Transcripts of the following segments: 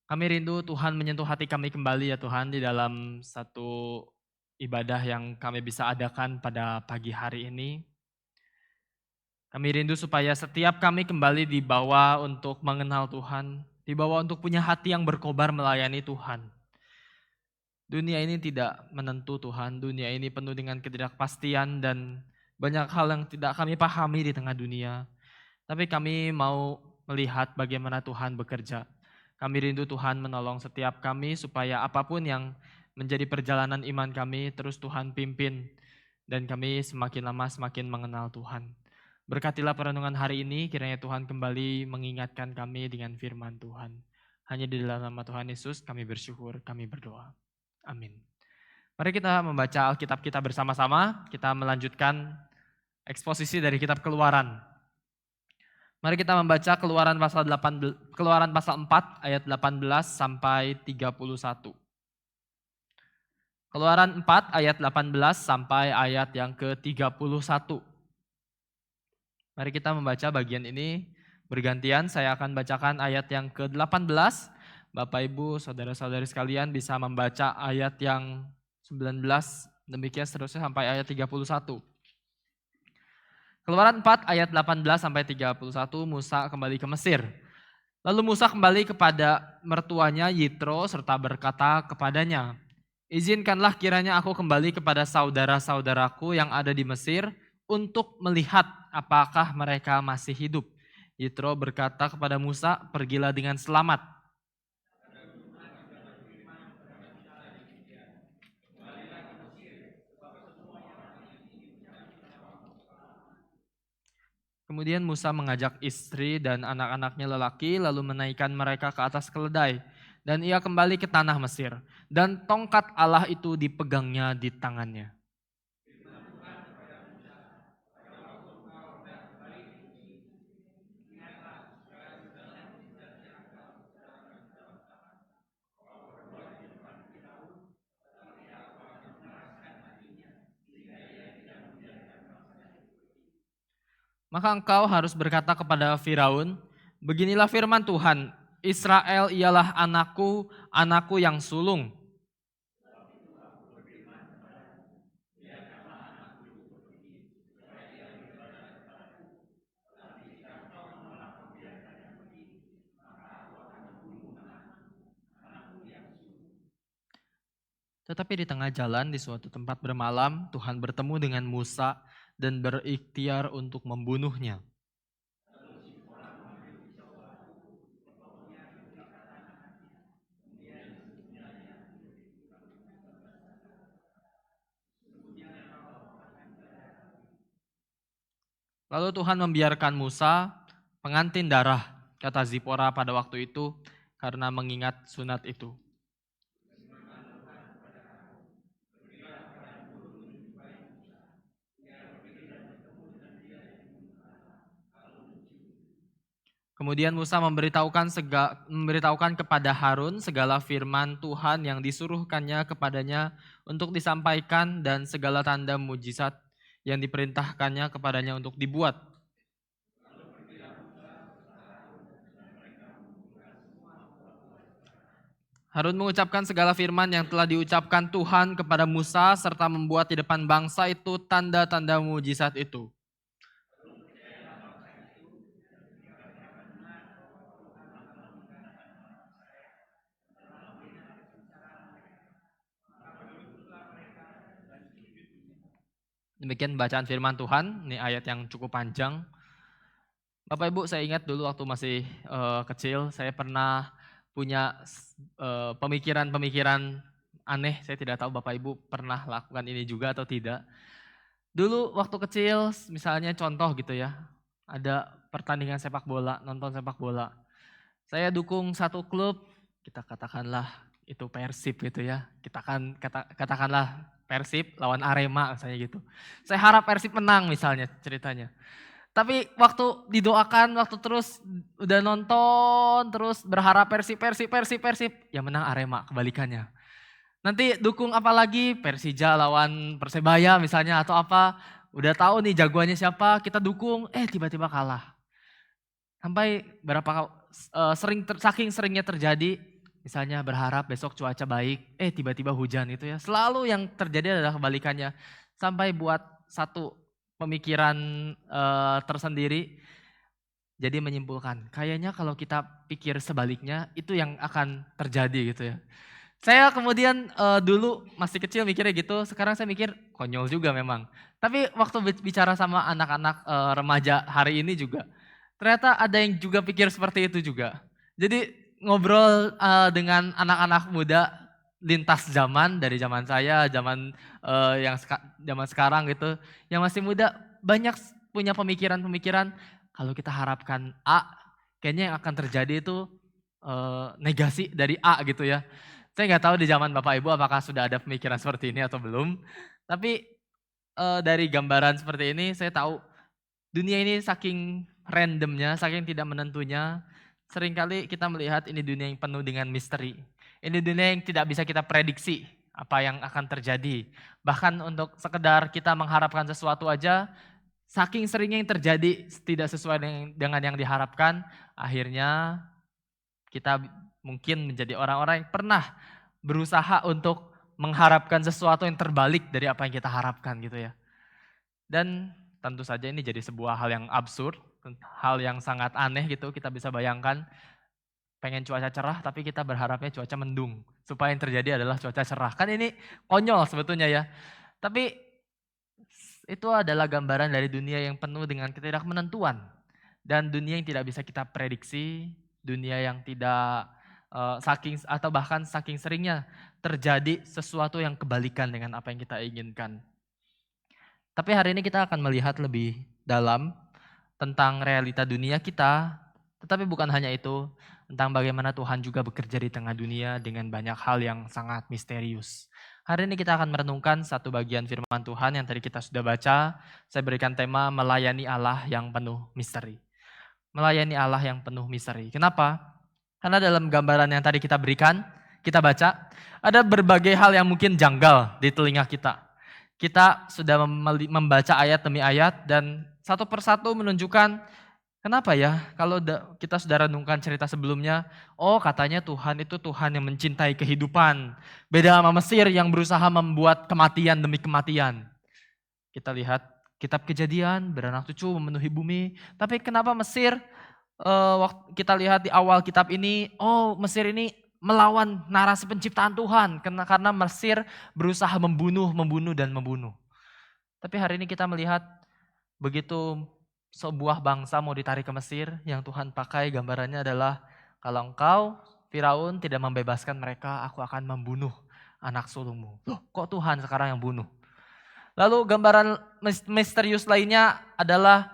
Kami rindu Tuhan menyentuh hati kami kembali ya Tuhan di dalam satu ibadah yang kami bisa adakan pada pagi hari ini. Kami rindu supaya setiap kami kembali dibawa untuk mengenal Tuhan, dibawa untuk punya hati yang berkobar melayani Tuhan. Dunia ini tidak menentu Tuhan, dunia ini penuh dengan ketidakpastian dan banyak hal yang tidak kami pahami di tengah dunia. Tapi kami mau melihat bagaimana Tuhan bekerja. Kami rindu Tuhan menolong setiap kami supaya apapun yang menjadi perjalanan iman kami terus Tuhan pimpin dan kami semakin lama semakin mengenal Tuhan. Berkatilah perenungan hari ini, kiranya Tuhan kembali mengingatkan kami dengan firman Tuhan. Hanya di dalam nama Tuhan Yesus kami bersyukur, kami berdoa. Amin. Mari kita membaca Alkitab kita bersama-sama, kita melanjutkan eksposisi dari kitab Keluaran. Mari kita membaca Keluaran pasal 4 ayat 18 sampai 31. Keluaran 4 ayat 18 sampai ayat yang ke-31. Mari kita membaca bagian ini bergantian. Saya akan bacakan ayat yang ke-18. Bapak Ibu, saudara-saudari sekalian bisa membaca ayat yang 19, demikian seterusnya sampai ayat 31. Keluaran 4 ayat 18 sampai 31, Musa kembali ke Mesir. Lalu Musa kembali kepada mertuanya Yitro serta berkata kepadanya, "Izinkanlah kiranya aku kembali kepada saudara-saudaraku yang ada di Mesir untuk melihat apakah mereka masih hidup." Yitro berkata kepada Musa, "Pergilah dengan selamat." Kemudian Musa mengajak istri dan anak-anaknya lelaki lalu menaikkan mereka ke atas keledai. Dan ia kembali ke tanah Mesir. Dan tongkat Allah itu dipegangnya di tangannya. Maka engkau harus berkata kepada Firaun, "Beginilah firman Tuhan, Israel ialah anakku, anakku yang sulung." Tetapi di tengah jalan di suatu tempat bermalam, Tuhan bertemu dengan Musa dan berikhtiar untuk membunuhnya. Lalu Tuhan membiarkan Musa pengantin darah, kata Zipora pada waktu itu, karena mengingat sunat itu. Kemudian Musa memberitahukan kepada Harun segala firman Tuhan yang disuruhkannya kepadanya untuk disampaikan dan segala tanda mujizat yang diperintahkannya kepadanya untuk dibuat. Harun mengucapkan segala firman yang telah diucapkan Tuhan kepada Musa serta membuat di depan bangsa itu tanda-tanda mujizat itu. Demikian bacaan firman Tuhan, ini ayat yang cukup panjang. Bapak Ibu, saya ingat dulu waktu masih kecil, saya pernah punya pemikiran-pemikiran aneh. Saya tidak tahu Bapak Ibu pernah lakukan ini juga atau tidak. Dulu waktu kecil, misalnya contoh gitu ya, ada pertandingan sepak bola, nonton sepak bola. Saya dukung satu klub, kita katakanlah itu Persib gitu ya. Katakanlah Persib lawan Arema misalnya gitu. Saya harap Persib menang misalnya ceritanya. Tapi waktu didoakan, waktu terus udah nonton, terus berharap Persib, Persib, Persib, Persib, ya menang Arema kebalikannya. Nanti dukung apa lagi, Persija lawan Persebaya misalnya atau apa, udah tahu nih jagoannya siapa, kita dukung, tiba-tiba kalah. Sampai saking seringnya terjadi, Misalnya berharap besok cuaca baik, tiba-tiba hujan itu ya. Selalu yang terjadi adalah kebalikannya. Sampai buat satu pemikiran tersendiri, jadi menyimpulkan, kayaknya kalau kita pikir sebaliknya itu yang akan terjadi gitu ya. Saya kemudian dulu masih kecil mikirnya gitu, sekarang saya mikir konyol juga memang. Tapi waktu bicara sama anak-anak remaja hari ini juga, ternyata ada yang juga pikir seperti itu juga. Jadi ngobrol dengan anak-anak muda lintas zaman, dari zaman saya, zaman zaman sekarang gitu, yang masih muda banyak punya pemikiran-pemikiran kalau kita harapkan A, kayaknya yang akan terjadi itu negasi dari A gitu ya. Saya nggak tahu di zaman Bapak Ibu apakah sudah ada pemikiran seperti ini atau belum. Tapi dari gambaran seperti ini saya tahu dunia ini saking randomnya, saking tidak menentunya, seringkali kita melihat ini dunia yang penuh dengan misteri. Ini dunia yang tidak bisa kita prediksi apa yang akan terjadi. Bahkan untuk sekedar kita mengharapkan sesuatu aja, saking seringnya yang terjadi tidak sesuai dengan yang diharapkan, akhirnya kita mungkin menjadi orang-orang yang pernah berusaha untuk mengharapkan sesuatu yang terbalik dari apa yang kita harapkan gitu ya. Dan tentu saja ini jadi sebuah hal yang absurd, hal yang sangat aneh gitu kita bisa bayangkan. Pengen cuaca cerah tapi kita berharapnya cuaca mendung. Supaya yang terjadi adalah cuaca cerah. Kan ini konyol sebetulnya ya. Tapi itu adalah gambaran dari dunia yang penuh dengan ketidakmenentuan. Dan dunia yang tidak bisa kita prediksi, dunia yang tidak saking atau bahkan saking seringnya terjadi sesuatu yang kebalikan dengan apa yang kita inginkan. Tapi hari ini kita akan melihat lebih dalam tentang realita dunia kita, tetapi bukan hanya itu, tentang bagaimana Tuhan juga bekerja di tengah dunia dengan banyak hal yang sangat misterius. Hari ini kita akan merenungkan satu bagian firman Tuhan yang tadi kita sudah baca. Saya berikan tema melayani Allah yang penuh misteri. Melayani Allah yang penuh misteri. Kenapa? Karena dalam gambaran yang tadi kita berikan, kita baca, ada berbagai hal yang mungkin janggal di telinga kita. Kita sudah membaca ayat demi ayat dan satu persatu menunjukkan kenapa ya kalau kita sudah renungkan cerita sebelumnya, oh katanya Tuhan itu Tuhan yang mencintai kehidupan. Beda sama Mesir yang berusaha membuat kematian demi kematian. Kita lihat kitab Kejadian, beranak cucu memenuhi bumi. Tapi kenapa Mesir, waktu kita lihat di awal kitab ini, oh Mesir ini melawan narasi penciptaan Tuhan. Karena Mesir berusaha membunuh, dan membunuh. Tapi hari ini kita melihat begitu sebuah bangsa mau ditarik ke Mesir, yang Tuhan pakai gambarannya adalah kalau engkau Firaun tidak membebaskan mereka, aku akan membunuh anak sulungmu. Loh, kok Tuhan sekarang yang bunuh? Lalu gambaran misterius lainnya adalah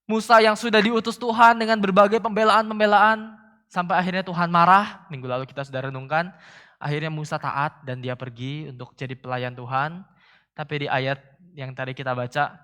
Musa yang sudah diutus Tuhan dengan berbagai pembelaan-pembelaan. Sampai akhirnya Tuhan marah, minggu lalu kita sudah renungkan. Akhirnya Musa taat dan dia pergi untuk jadi pelayan Tuhan. Tapi di ayat yang tadi kita baca,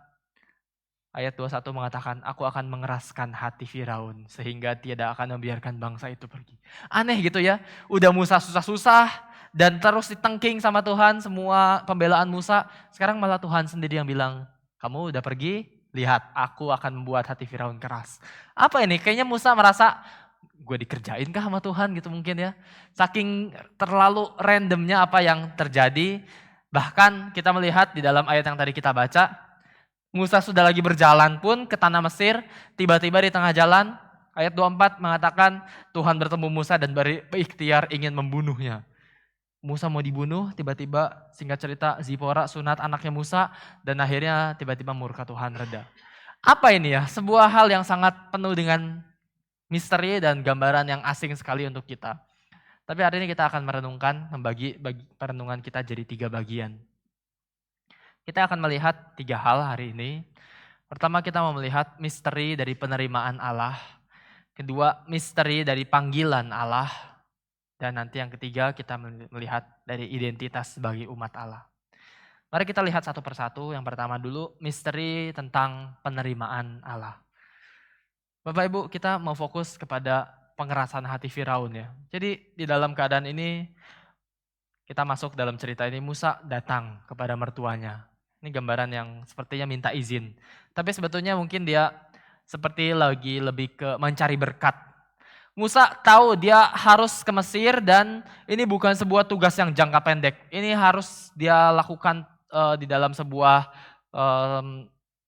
ayat 21 mengatakan, aku akan mengeraskan hati Firaun sehingga tidak akan membiarkan bangsa itu pergi. Aneh gitu ya, udah Musa susah-susah dan terus ditengking sama Tuhan semua pembelaan Musa. Sekarang malah Tuhan sendiri yang bilang, kamu udah pergi, lihat aku akan membuat hati Firaun keras. Apa ini? Kayaknya Musa merasa, gue dikerjain kah sama Tuhan gitu mungkin ya. Saking terlalu randomnya apa yang terjadi. Bahkan kita melihat di dalam ayat yang tadi kita baca, Musa sudah lagi berjalan pun ke tanah Mesir, tiba-tiba di tengah jalan, ayat 24 mengatakan Tuhan bertemu Musa dan berikhtiar ingin membunuhnya. Musa mau dibunuh, tiba-tiba singkat cerita Zipora sunat anaknya Musa dan akhirnya tiba-tiba murka Tuhan reda. Apa ini ya? Sebuah hal yang sangat penuh dengan misteri dan gambaran yang asing sekali untuk kita. Tapi hari ini kita akan merenungkan, membagi perenungan kita jadi 3 bagian. Kita akan melihat 3 hal hari ini. Pertama kita mau melihat misteri dari penerimaan Allah. Kedua misteri dari panggilan Allah. Dan nanti yang ketiga kita melihat dari identitas sebagai umat Allah. Mari kita lihat satu persatu. Yang pertama dulu misteri tentang penerimaan Allah. Bapak Ibu kita mau fokus kepada pengerasan hati Firaun ya. Jadi di dalam keadaan ini kita masuk dalam cerita ini Musa datang kepada mertuanya. Ini gambaran yang sepertinya minta izin. Tapi sebetulnya mungkin dia seperti lagi lebih ke mencari berkat. Musa tahu dia harus ke Mesir dan ini bukan sebuah tugas yang jangka pendek. Ini harus dia lakukan di dalam sebuah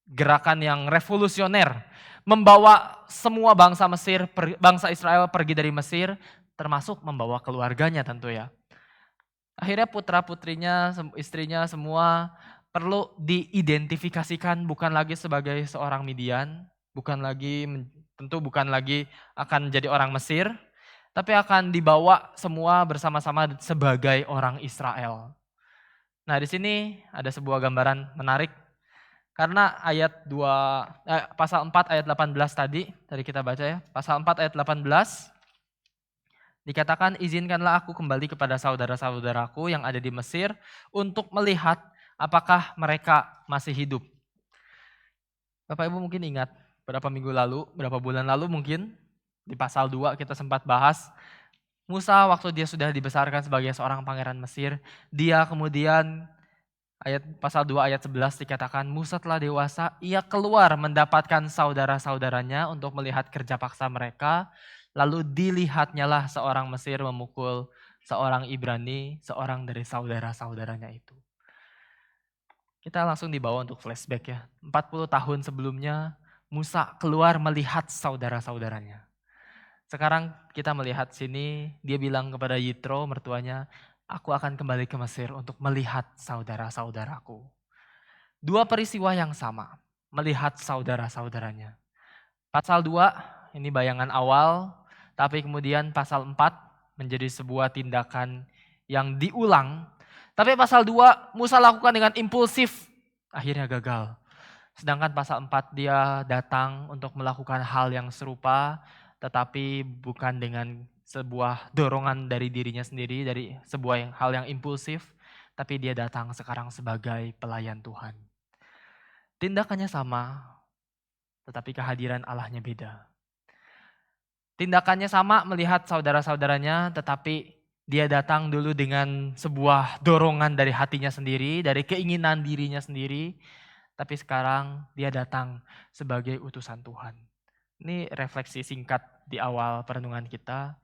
gerakan yang revolusioner. Membawa semua bangsa Mesir, bangsa Israel pergi dari Mesir, termasuk membawa keluarganya tentu ya. Akhirnya putra-putrinya, istrinya semua perlu diidentifikasikan bukan lagi sebagai seorang Midian, tentu bukan lagi akan jadi orang Mesir, tapi akan dibawa semua bersama-sama sebagai orang Israel. Nah, di sini ada sebuah gambaran menarik karena pasal 4 ayat 18 tadi kita baca ya. Pasal 4 ayat 18 dikatakan, izinkanlah aku kembali kepada saudara-saudaraku yang ada di Mesir untuk melihat apakah mereka masih hidup. Bapak Ibu mungkin ingat berapa bulan lalu mungkin di pasal 2 kita sempat bahas Musa waktu dia sudah dibesarkan sebagai seorang pangeran Mesir, dia kemudian pasal 2 ayat 11 dikatakan Musa telah dewasa, ia keluar mendapatkan saudara-saudaranya untuk melihat kerja paksa mereka, lalu dilihatnyalah seorang Mesir memukul seorang Ibrani, seorang dari saudara-saudaranya itu. Kita langsung dibawa untuk flashback ya. 40 tahun sebelumnya Musa keluar melihat saudara-saudaranya. Sekarang kita melihat sini, dia bilang kepada Yitro mertuanya, aku akan kembali ke Mesir untuk melihat saudara-saudaraku. Dua peristiwa yang sama, melihat saudara-saudaranya. Pasal 2, ini bayangan awal, tapi kemudian pasal 4 menjadi sebuah tindakan yang diulang. Tapi pasal 2 Musa lakukan dengan impulsif, akhirnya gagal. Sedangkan pasal 4 dia datang untuk melakukan hal yang serupa, tetapi bukan dengan sebuah dorongan dari dirinya sendiri, dari sebuah hal yang impulsif, tapi dia datang sekarang sebagai pelayan Tuhan. Tindakannya sama, tetapi kehadiran Allahnya beda. Tindakannya sama melihat saudara-saudaranya, tetapi dia datang dulu dengan sebuah dorongan dari hatinya sendiri, dari keinginan dirinya sendiri, tapi sekarang dia datang sebagai utusan Tuhan. Ini refleksi singkat di awal perenungan kita.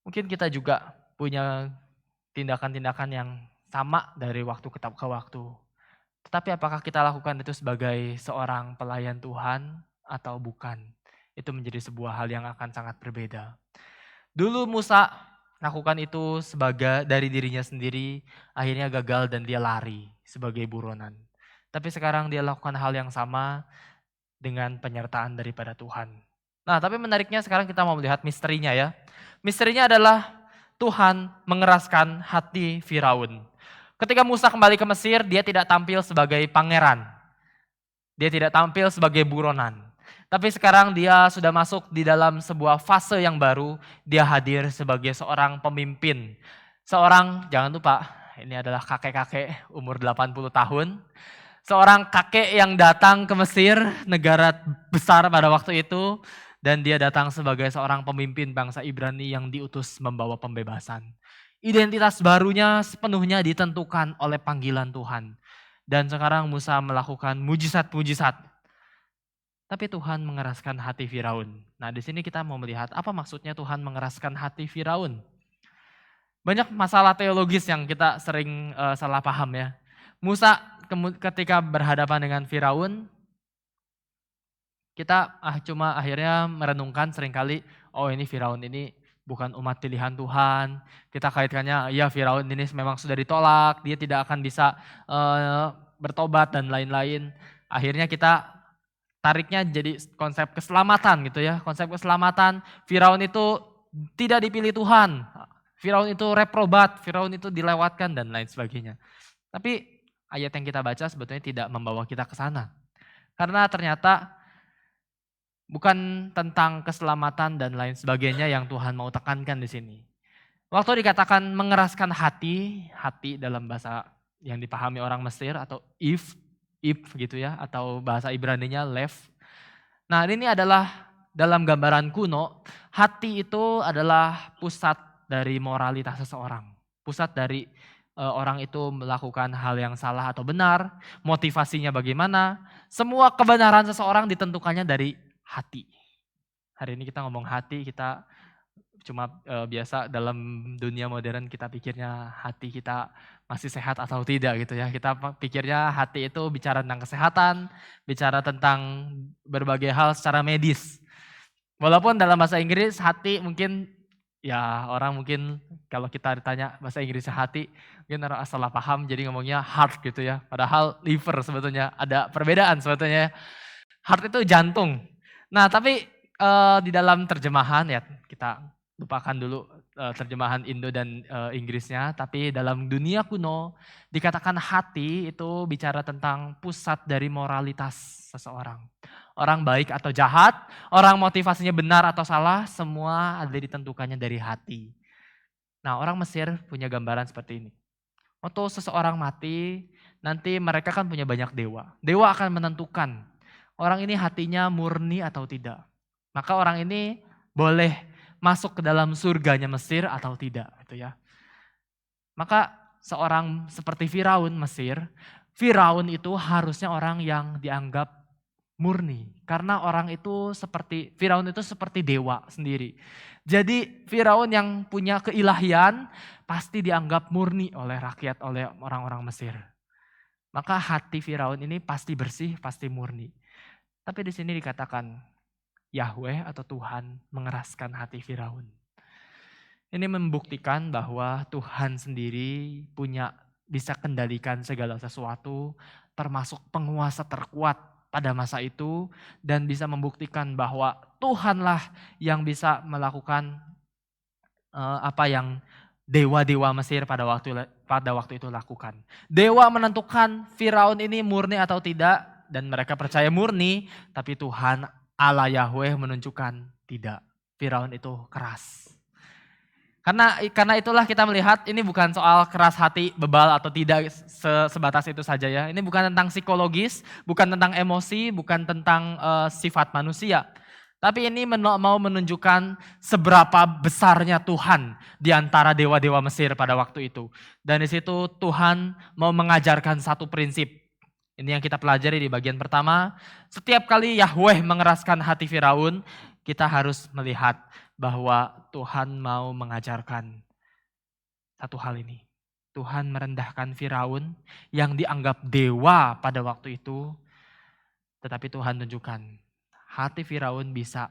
Mungkin kita juga punya tindakan-tindakan yang sama dari waktu ke waktu. Tetapi apakah kita lakukan itu sebagai seorang pelayan Tuhan atau bukan? Itu menjadi sebuah hal yang akan sangat berbeda. Dulu Musa lakukan itu dari dirinya sendiri, akhirnya gagal dan dia lari sebagai buronan. Tapi sekarang dia lakukan hal yang sama dengan penyertaan daripada Tuhan. Nah, tapi menariknya sekarang kita mau melihat misterinya ya. Misterinya adalah Tuhan mengeraskan hati Firaun. Ketika Musa kembali ke Mesir, dia tidak tampil sebagai pangeran. Dia tidak tampil sebagai buronan. Tapi sekarang dia sudah masuk di dalam sebuah fase yang baru, dia hadir sebagai seorang pemimpin. Jangan lupa, ini adalah kakek-kakek umur 80 tahun. Seorang kakek yang datang ke Mesir, negara besar pada waktu itu, dan dia datang sebagai seorang pemimpin bangsa Ibrani yang diutus membawa pembebasan. Identitas barunya sepenuhnya ditentukan oleh panggilan Tuhan. Dan sekarang Musa melakukan mujizat-mujizat. Tapi Tuhan mengeraskan hati Firaun. Nah, di sini kita mau melihat apa maksudnya Tuhan mengeraskan hati Firaun. Banyak masalah teologis yang kita sering salah paham ya. Musa ketika berhadapan dengan Firaun, kita cuma akhirnya merenungkan seringkali, oh ini Firaun ini bukan umat pilihan Tuhan. Kita kaitkannya, ya Firaun ini memang sudah ditolak, dia tidak akan bisa bertobat dan lain-lain. Akhirnya kita tariknya jadi konsep keselamatan gitu ya. Konsep keselamatan, Firaun itu tidak dipilih Tuhan. Firaun itu reprobat, Firaun itu dilewatkan dan lain sebagainya. Tapi ayat yang kita baca sebetulnya tidak membawa kita ke sana. Karena ternyata bukan tentang keselamatan dan lain sebagainya yang Tuhan mau tekankan di sini. Waktu dikatakan mengeraskan hati dalam bahasa yang dipahami orang Mesir atau if gitu ya, atau bahasa Ibraninya lev. Nah, ini adalah dalam gambaran kuno, hati itu adalah pusat dari moralitas seseorang. Pusat dari orang itu melakukan hal yang salah atau benar, motivasinya bagaimana. Semua kebenaran seseorang ditentukannya dari hati. Hari ini kita ngomong hati, kita cuma biasa dalam dunia modern kita pikirnya hati kita masih sehat atau tidak gitu ya. Kita pikirnya hati itu bicara tentang kesehatan, bicara tentang berbagai hal secara medis. Walaupun dalam bahasa Inggris hati mungkin ya orang mungkin kalau kita ditanya bahasa Inggrisnya hati, mungkin orang salah paham jadi ngomongnya heart gitu ya. Padahal liver sebetulnya, ada perbedaan sebetulnya ya. Heart itu jantung. Nah tapi di dalam terjemahan ya kita lupakan dulu terjemahan Indo dan Inggrisnya. Tapi dalam dunia kuno dikatakan hati itu bicara tentang pusat dari moralitas seseorang. Orang baik atau jahat, orang motivasinya benar atau salah, semua ada ditentukannya dari hati. Nah orang Mesir punya gambaran seperti ini. Waktu seseorang mati, nanti mereka kan punya banyak dewa. Dewa akan menentukan orang ini hatinya murni atau tidak. Maka orang ini boleh masuk ke dalam surganya Mesir atau tidak, gitu ya. Maka seorang seperti Firaun Mesir, Firaun itu harusnya orang yang dianggap murni. Karena orang itu seperti, Firaun itu seperti dewa sendiri. Jadi Firaun yang punya keilahian pasti dianggap murni oleh rakyat, oleh orang-orang Mesir. Maka hati Firaun ini pasti bersih, pasti murni. Tapi di sini dikatakan Yahweh atau Tuhan mengeraskan hati Firaun. Ini membuktikan bahwa Tuhan sendiri bisa kendalikan segala sesuatu, termasuk penguasa terkuat pada masa itu, dan bisa membuktikan bahwa Tuhanlah yang bisa melakukan apa yang dewa-dewa Mesir pada waktu itu lakukan. Dewa menentukan Firaun ini murni atau tidak, dan mereka percaya murni, tapi Tuhan Allah Yahweh menunjukkan tidak. Firaun itu keras. Karena itulah kita melihat ini bukan soal keras hati, bebal atau tidak sebatas itu saja ya. Ini bukan tentang psikologis, bukan tentang emosi, bukan tentang sifat manusia. Tapi ini mau menunjukkan seberapa besarnya Tuhan di antara dewa-dewa Mesir pada waktu itu. Dan di situ Tuhan mau mengajarkan satu prinsip. Ini yang kita pelajari di bagian pertama. Setiap kali Yahweh mengeraskan hati Firaun, kita harus melihat bahwa Tuhan mau mengajarkan satu hal ini. Tuhan merendahkan Firaun yang dianggap dewa pada waktu itu. Tetapi Tuhan tunjukkan hati Firaun bisa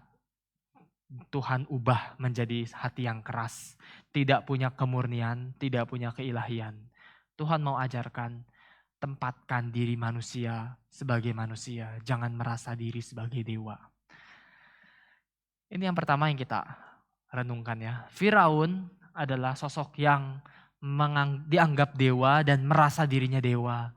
Tuhan ubah menjadi hati yang keras. Tidak punya kemurnian, tidak punya keilahian. Tuhan mau ajarkan, tempatkan diri manusia sebagai manusia. Jangan merasa diri sebagai dewa. Ini yang pertama yang kita renungkan ya. Firaun adalah sosok yang dianggap dewa dan merasa dirinya dewa.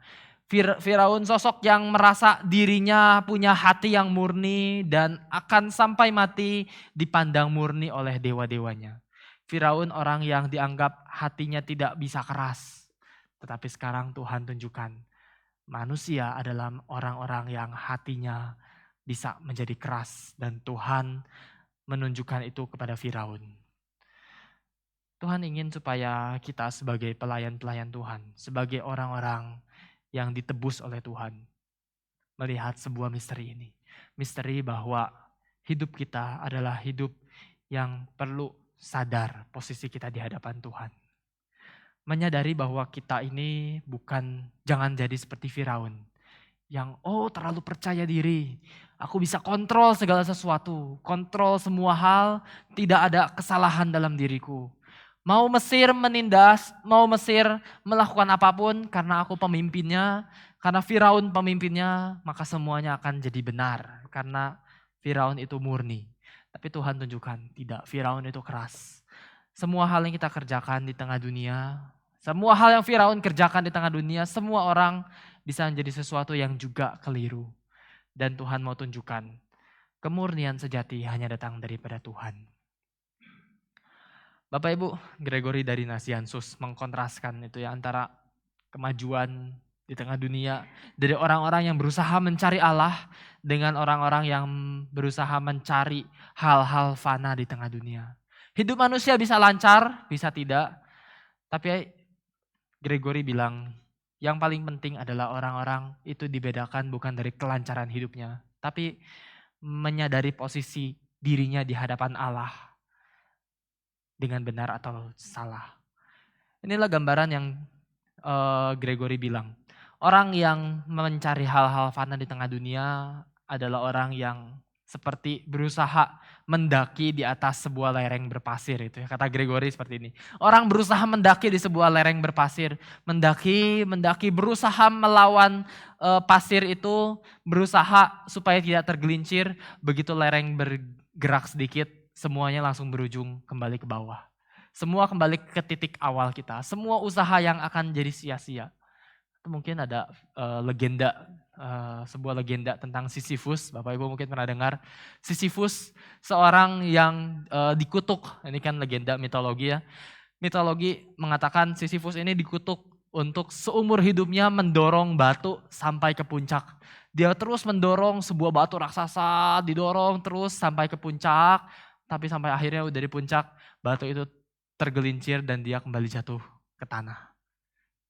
Firaun sosok yang merasa dirinya punya hati yang murni dan akan sampai mati dipandang murni oleh dewa-dewanya. Firaun orang yang dianggap hatinya tidak bisa keras. Tetapi sekarang Tuhan tunjukkan manusia adalah orang-orang yang hatinya bisa menjadi keras. Dan Tuhan menunjukkan itu kepada Firaun. Tuhan ingin supaya kita sebagai pelayan-pelayan Tuhan, sebagai orang-orang yang ditebus oleh Tuhan, melihat sebuah misteri ini. Misteri bahwa hidup kita adalah hidup yang perlu sadar posisi kita di hadapan Tuhan. Menyadari bahwa kita ini jangan jadi seperti Firaun. Yang terlalu percaya diri, aku bisa kontrol segala sesuatu, kontrol semua hal, tidak ada kesalahan dalam diriku. Mau Mesir menindas, mau Mesir melakukan apapun karena aku pemimpinnya, karena Firaun pemimpinnya, maka semuanya akan jadi benar. Karena Firaun itu murni. Tapi Tuhan tunjukkan, tidak, Firaun itu keras. Semua hal yang kita kerjakan di tengah dunia, semua hal yang Firaun kerjakan di tengah dunia, semua orang bisa menjadi sesuatu yang juga keliru. Dan Tuhan mau tunjukkan, kemurnian sejati hanya datang daripada Tuhan. Bapak Ibu, Gregory dari Nazianzus mengkontraskan itu ya antara kemajuan di tengah dunia dari orang-orang yang berusaha mencari Allah dengan orang-orang yang berusaha mencari hal-hal fana di tengah dunia. Hidup manusia bisa lancar, bisa tidak. Tapi Gregory bilang yang paling penting adalah orang-orang itu dibedakan bukan dari kelancaran hidupnya, tapi menyadari posisi dirinya di hadapan Allah dengan benar atau salah. Inilah gambaran yang Gregory bilang. Orang yang mencari hal-hal fana di tengah dunia adalah orang yang seperti berusaha mendaki di atas sebuah lereng berpasir itu ya. Kata Gregory seperti ini. Orang berusaha mendaki di sebuah lereng berpasir, mendaki berusaha melawan pasir itu, berusaha supaya tidak tergelincir, begitu lereng bergerak sedikit, semuanya langsung berujung kembali ke bawah. Semua kembali ke titik awal kita. Semua usaha yang akan jadi sia-sia. Mungkin ada sebuah legenda tentang Sisyphus. Bapak Ibu mungkin pernah dengar. Sisyphus seorang yang dikutuk. Ini kan legenda mitologi ya. Mitologi mengatakan Sisyphus ini dikutuk untuk seumur hidupnya mendorong batu sampai ke puncak. Dia terus mendorong sebuah batu raksasa, didorong terus sampai ke puncak. Tapi sampai akhirnya dari puncak, batu itu tergelincir dan dia kembali jatuh ke tanah.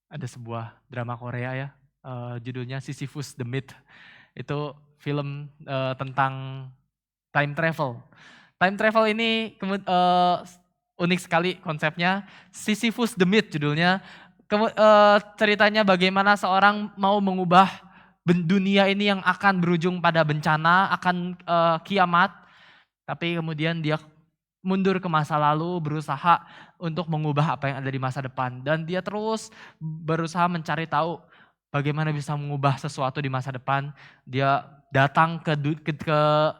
Ada sebuah drama Korea ya, judulnya Sisyphus the Myth. Itu film tentang time travel. Time travel ini unik sekali konsepnya. Sisyphus the Myth judulnya. Ceritanya bagaimana seorang mau mengubah dunia ini yang akan berujung pada bencana, akan kiamat. Tapi kemudian dia mundur ke masa lalu, berusaha untuk mengubah apa yang ada di masa depan. Dan dia terus berusaha mencari tahu bagaimana bisa mengubah sesuatu di masa depan. Dia datang ke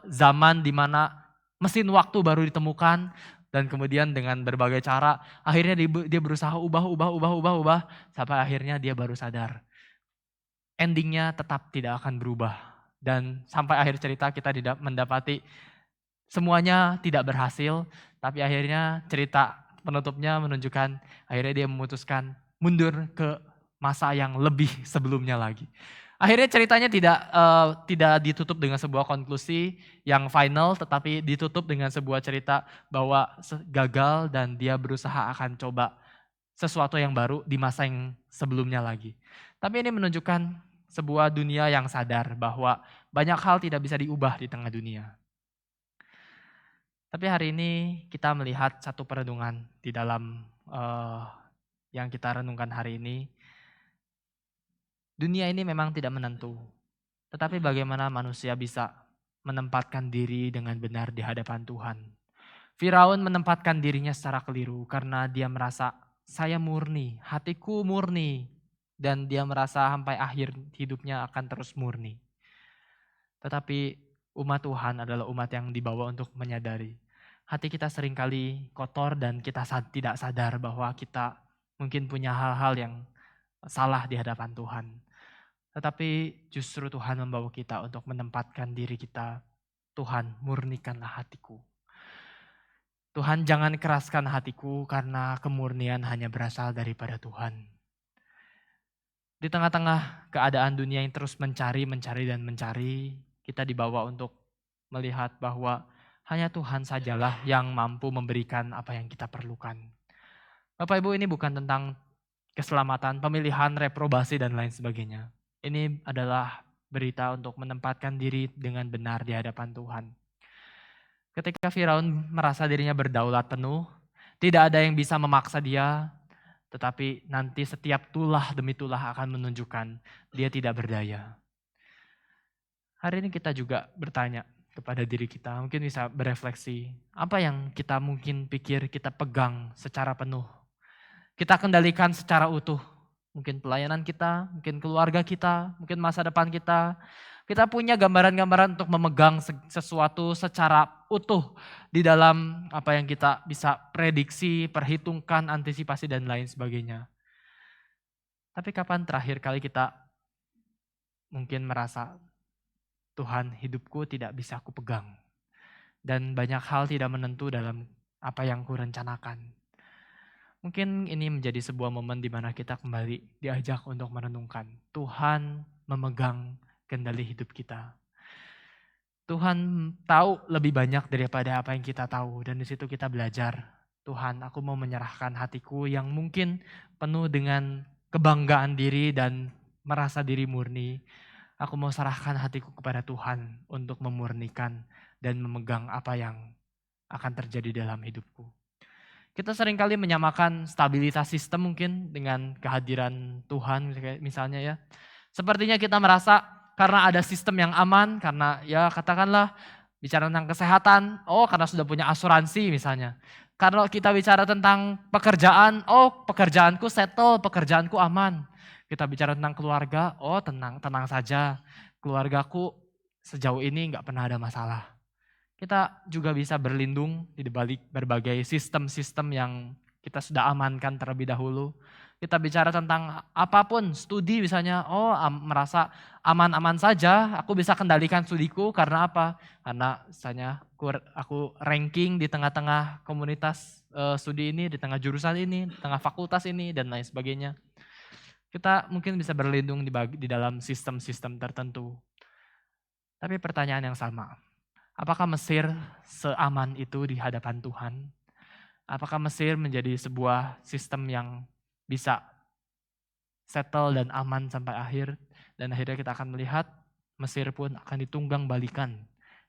zaman di mana mesin waktu baru ditemukan. Dan kemudian dengan berbagai cara, akhirnya dia berusaha ubah. Sampai akhirnya dia baru sadar. Endingnya tetap tidak akan berubah. Dan sampai akhir cerita kita tidak mendapati semuanya tidak berhasil, tapi akhirnya cerita penutupnya menunjukkan akhirnya dia memutuskan mundur ke masa yang lebih sebelumnya lagi. Akhirnya ceritanya tidak ditutup dengan sebuah konklusi yang final, tetapi ditutup dengan sebuah cerita bahwa gagal dan dia berusaha akan coba sesuatu yang baru di masa yang sebelumnya lagi. Tapi ini menunjukkan sebuah dunia yang sadar bahwa banyak hal tidak bisa diubah di tengah dunia. Tapi hari ini kita melihat satu perenungan di dalam yang kita renungkan hari ini. Dunia ini memang tidak menentu, tetapi bagaimana manusia bisa menempatkan diri dengan benar di hadapan Tuhan. Firaun menempatkan dirinya secara keliru karena dia merasa saya murni, hatiku murni. Dan dia merasa sampai akhir hidupnya akan terus murni. Tetapi umat Tuhan adalah umat yang dibawa untuk menyadari hati kita seringkali kotor dan kita tidak sadar bahwa kita mungkin punya hal-hal yang salah di hadapan Tuhan. Tetapi justru Tuhan membawa kita untuk menempatkan diri kita. Tuhan, murnikanlah hatiku. Tuhan, jangan keraskan hatiku karena kemurnian hanya berasal daripada Tuhan. Di tengah-tengah keadaan dunia yang terus mencari, kita dibawa untuk melihat bahwa hanya Tuhan sajalah yang mampu memberikan apa yang kita perlukan. Bapak Ibu, ini bukan tentang keselamatan, pemilihan, reprobasi, dan lain sebagainya. Ini adalah berita untuk menempatkan diri dengan benar di hadapan Tuhan. Ketika Firaun merasa dirinya berdaulat penuh, tidak ada yang bisa memaksa dia, tetapi nanti setiap tulah demi tulah akan menunjukkan dia tidak berdaya. Hari ini kita juga bertanya kepada diri kita, mungkin bisa berefleksi, apa yang kita mungkin pikir kita pegang secara penuh. Kita kendalikan secara utuh, mungkin pelayanan kita, mungkin keluarga kita, mungkin masa depan kita. Kita punya gambaran-gambaran untuk memegang sesuatu secara utuh di dalam apa yang kita bisa prediksi, perhitungkan, antisipasi dan lain sebagainya. Tapi kapan terakhir kali kita mungkin merasa Tuhan, hidupku tidak bisa aku pegang. Dan banyak hal tidak menentu dalam apa yang kurencanakan. Mungkin ini menjadi sebuah momen di mana kita kembali diajak untuk merenungkan. Tuhan memegang kendali hidup kita. Tuhan tahu lebih banyak daripada apa yang kita tahu. Dan di situ kita belajar. Tuhan, aku mau menyerahkan hatiku yang mungkin penuh dengan kebanggaan diri dan merasa diri murni. Aku mau serahkan hatiku kepada Tuhan untuk memurnikan dan memegang apa yang akan terjadi dalam hidupku. Kita seringkali menyamakan stabilitas sistem mungkin dengan kehadiran Tuhan misalnya ya. Sepertinya kita merasa karena ada sistem yang aman, karena ya katakanlah bicara tentang kesehatan, oh karena sudah punya asuransi misalnya. Kalau kita bicara tentang pekerjaan, oh pekerjaanku settle, pekerjaanku aman. Kita bicara tentang keluarga, oh tenang, tenang saja. Keluargaku sejauh ini nggak pernah ada masalah. Kita juga bisa berlindung di balik berbagai sistem-sistem yang kita sudah amankan terlebih dahulu. Kita bicara tentang apapun, studi misalnya, oh merasa aman-aman saja, aku bisa kendalikan studiku karena apa? Karena misalnya aku ranking di tengah-tengah komunitas studi ini, di tengah jurusan ini, di tengah fakultas ini, dan lain sebagainya. Kita mungkin bisa berlindung di dalam sistem-sistem tertentu. Tapi pertanyaan yang sama, apakah Mesir seaman itu di hadapan Tuhan? Apakah Mesir menjadi sebuah sistem yang bisa settle dan aman sampai akhir? Dan akhirnya kita akan melihat Mesir pun akan ditunggang balikan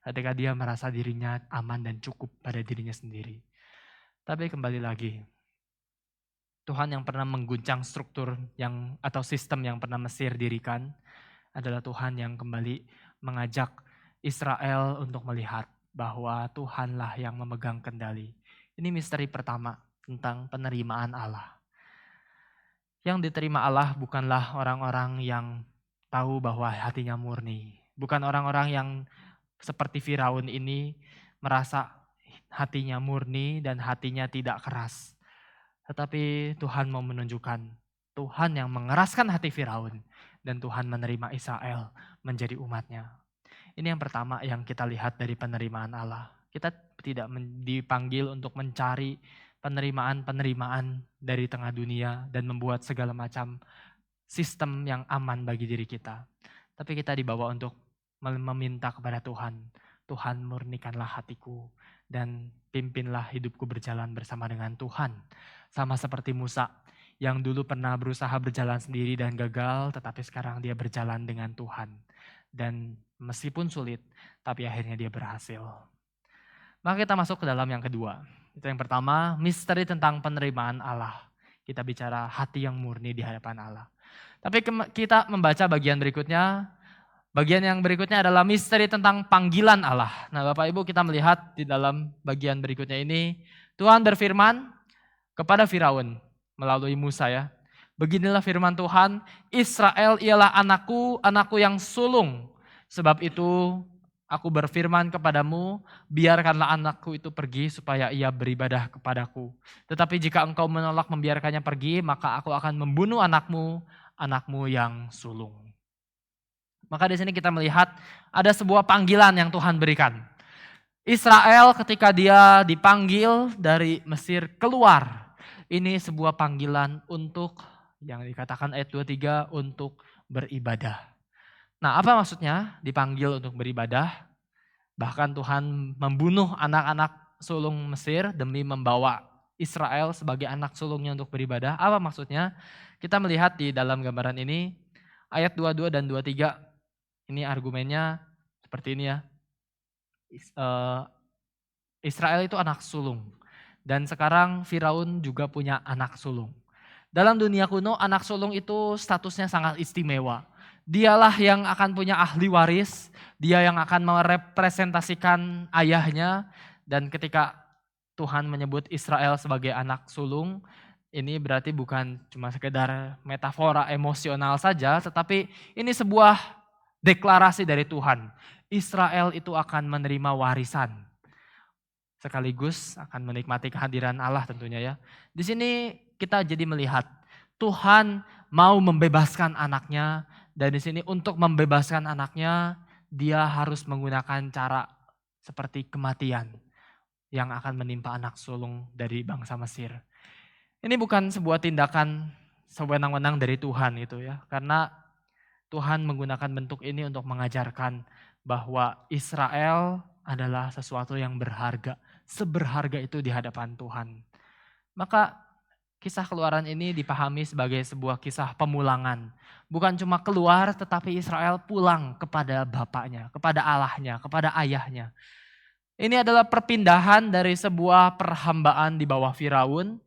ketika dia merasa dirinya aman dan cukup pada dirinya sendiri. Tapi kembali lagi, Tuhan yang pernah mengguncang struktur atau sistem yang pernah Mesir dirikan adalah Tuhan yang kembali mengajak Israel untuk melihat bahwa Tuhanlah yang memegang kendali. Ini misteri pertama tentang penerimaan Allah. Yang diterima Allah bukanlah orang-orang yang tahu bahwa hatinya murni. Bukan orang-orang yang seperti Firaun ini merasa hatinya murni dan hatinya tidak keras. Tetapi Tuhan mau menunjukkan Tuhan yang mengeraskan hati Firaun dan Tuhan menerima Israel menjadi umatnya. Ini yang pertama yang kita lihat dari penerimaan Allah. Kita tidak dipanggil untuk mencari penerimaan-penerimaan dari tengah dunia dan membuat segala macam sistem yang aman bagi diri kita. Tapi kita dibawa untuk meminta kepada Tuhan. Tuhan murnikanlah hatiku dan pimpinlah hidupku berjalan bersama dengan Tuhan. Sama seperti Musa yang dulu pernah berusaha berjalan sendiri dan gagal, tetapi sekarang dia berjalan dengan Tuhan. Dan meskipun sulit, tapi akhirnya dia berhasil. Maka kita masuk ke dalam yang kedua. Itu yang pertama, misteri tentang penerimaan Allah. Kita bicara hati yang murni di hadapan Allah. Tapi kita membaca bagian berikutnya. Bagian yang berikutnya adalah misteri tentang panggilan Allah. Nah Bapak Ibu, kita melihat di dalam bagian berikutnya ini, Tuhan berfirman kepada Firaun melalui Musa ya. Beginilah firman Tuhan, Israel ialah anakku, anakku yang sulung. Sebab itu aku berfirman kepadamu, biarkanlah anakku itu pergi supaya ia beribadah kepadaku. Tetapi jika engkau menolak membiarkannya pergi, maka aku akan membunuh anakmu, anakmu yang sulung. Maka di sini kita melihat ada sebuah panggilan yang Tuhan berikan. Israel ketika dia dipanggil dari Mesir keluar. Ini sebuah panggilan untuk yang dikatakan ayat 23 untuk beribadah. Nah apa maksudnya dipanggil untuk beribadah? Bahkan Tuhan membunuh anak-anak sulung Mesir demi membawa Israel sebagai anak sulungnya untuk beribadah. Apa maksudnya? Kita melihat di dalam gambaran ini ayat 22 dan 23. Ini argumennya seperti ini ya. Israel itu anak sulung. Dan sekarang Firaun juga punya anak sulung. Dalam dunia kuno anak sulung itu statusnya sangat istimewa. Dialah yang akan punya ahli waris. Dia yang akan merepresentasikan ayahnya. Dan ketika Tuhan menyebut Israel sebagai anak sulung, ini berarti bukan cuma sekedar metafora emosional saja, tetapi ini sebuah deklarasi dari Tuhan. Israel itu akan menerima warisan. Sekaligus akan menikmati kehadiran Allah tentunya ya. Di sini kita jadi melihat Tuhan mau membebaskan anaknya. Dan di sini untuk membebaskan anaknya dia harus menggunakan cara seperti kematian yang akan menimpa anak sulung dari bangsa Mesir. Ini bukan sebuah tindakan sewenang-wenang dari Tuhan itu ya. Karena Tuhan menggunakan bentuk ini untuk mengajarkan bahwa Israel adalah sesuatu yang berharga. Seberharga itu di hadapan Tuhan. Maka kisah keluaran ini dipahami sebagai sebuah kisah pemulangan. Bukan cuma keluar tetapi Israel pulang kepada bapaknya, kepada Allahnya, kepada ayahnya. Ini adalah perpindahan dari sebuah perhambaan di bawah Firaun,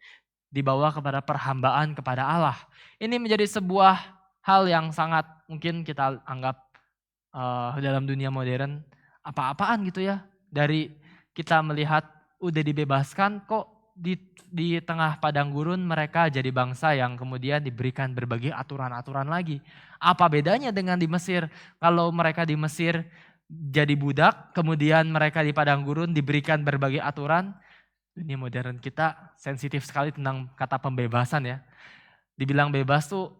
dibawa kepada perhambaan kepada Allah. Ini menjadi sebuah hal yang sangat mungkin kita anggap dalam dunia modern apa-apaan gitu ya. Dari kita melihat udah dibebaskan kok di tengah padang gurun mereka jadi bangsa yang kemudian diberikan berbagai aturan-aturan lagi. Apa bedanya dengan di Mesir? Kalau mereka di Mesir jadi budak, kemudian mereka di padang gurun diberikan berbagai aturan. Dunia modern kita sensitif sekali tentang kata pembebasan ya. Dibilang bebas tuh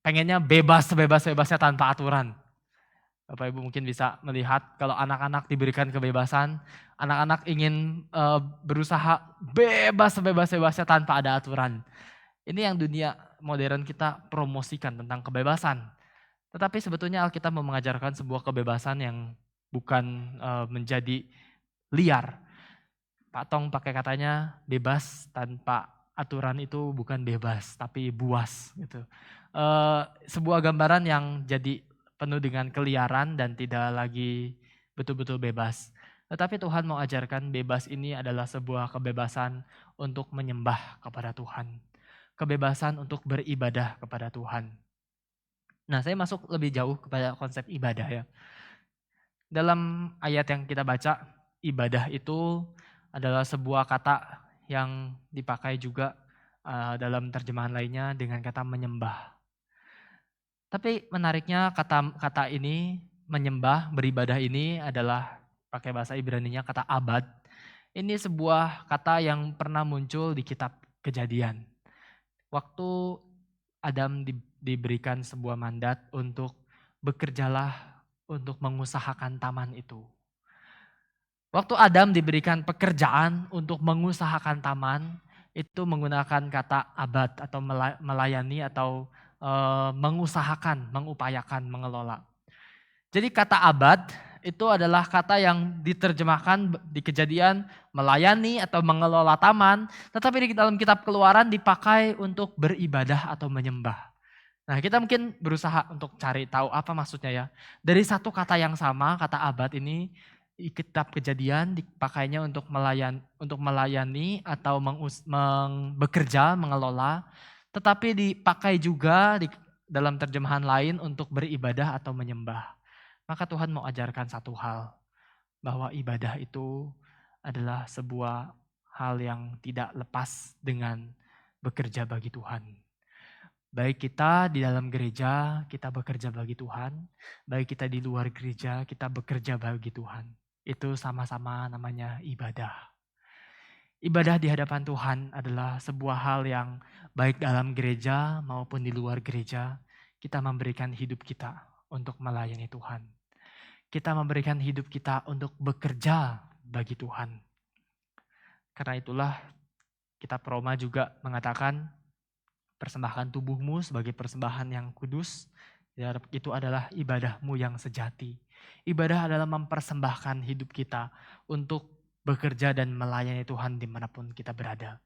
pengennya bebas sebebas-bebasnya tanpa aturan. Bapak Ibu mungkin bisa melihat kalau anak-anak diberikan kebebasan, anak-anak ingin berusaha bebas sebebas-bebasnya tanpa ada aturan. Ini yang dunia modern kita promosikan tentang kebebasan. Tetapi sebetulnya Alkitab mau mengajarkan sebuah kebebasan yang bukan menjadi liar. Pak Tong pakai katanya bebas tanpa aturan itu bukan bebas tapi buas gitu. Sebuah gambaran yang jadi penuh dengan keliaran dan tidak lagi betul-betul bebas. Tetapi Tuhan mau ajarkan bebas ini adalah sebuah kebebasan untuk menyembah kepada Tuhan. Kebebasan untuk beribadah kepada Tuhan. Nah, saya masuk lebih jauh kepada konsep ibadah ya. Dalam ayat yang kita baca, ibadah itu adalah sebuah kata yang dipakai juga dalam terjemahan lainnya dengan kata menyembah. Tapi menariknya kata ini menyembah, beribadah ini adalah pakai bahasa Ibraninya kata abad. Ini sebuah kata yang pernah muncul di kitab Kejadian. Waktu Adam diberikan sebuah mandat untuk bekerjalah untuk mengusahakan taman itu. Waktu Adam diberikan pekerjaan untuk mengusahakan taman, itu menggunakan kata abad atau melayani atau mengusahakan, mengupayakan, mengelola. Jadi kata abad itu adalah kata yang diterjemahkan di Kejadian melayani atau mengelola taman, tetapi di dalam kitab Keluaran dipakai untuk beribadah atau menyembah. Nah, kita mungkin berusaha untuk cari tahu apa maksudnya ya. Dari satu kata yang sama, kata abad ini di kitab Kejadian dipakainya untuk melayani atau bekerja, mengelola, tetapi dipakai juga dalam terjemahan lain untuk beribadah atau menyembah. Maka Tuhan mau ajarkan satu hal, bahwa ibadah itu adalah sebuah hal yang tidak lepas dengan bekerja bagi Tuhan. Baik kita di dalam gereja, kita bekerja bagi Tuhan. Baik kita di luar gereja, kita bekerja bagi Tuhan. Itu sama-sama namanya ibadah. Ibadah di hadapan Tuhan adalah sebuah hal yang baik dalam gereja maupun di luar gereja. Kita memberikan hidup kita untuk melayani Tuhan. Kita memberikan hidup kita untuk bekerja bagi Tuhan. Karena itulah kitab Roma juga mengatakan, persembahkan tubuhmu sebagai persembahan yang kudus, itu adalah ibadahmu yang sejati. Ibadah adalah mempersembahkan hidup kita untuk bekerja dan melayani Tuhan dimanapun kita berada.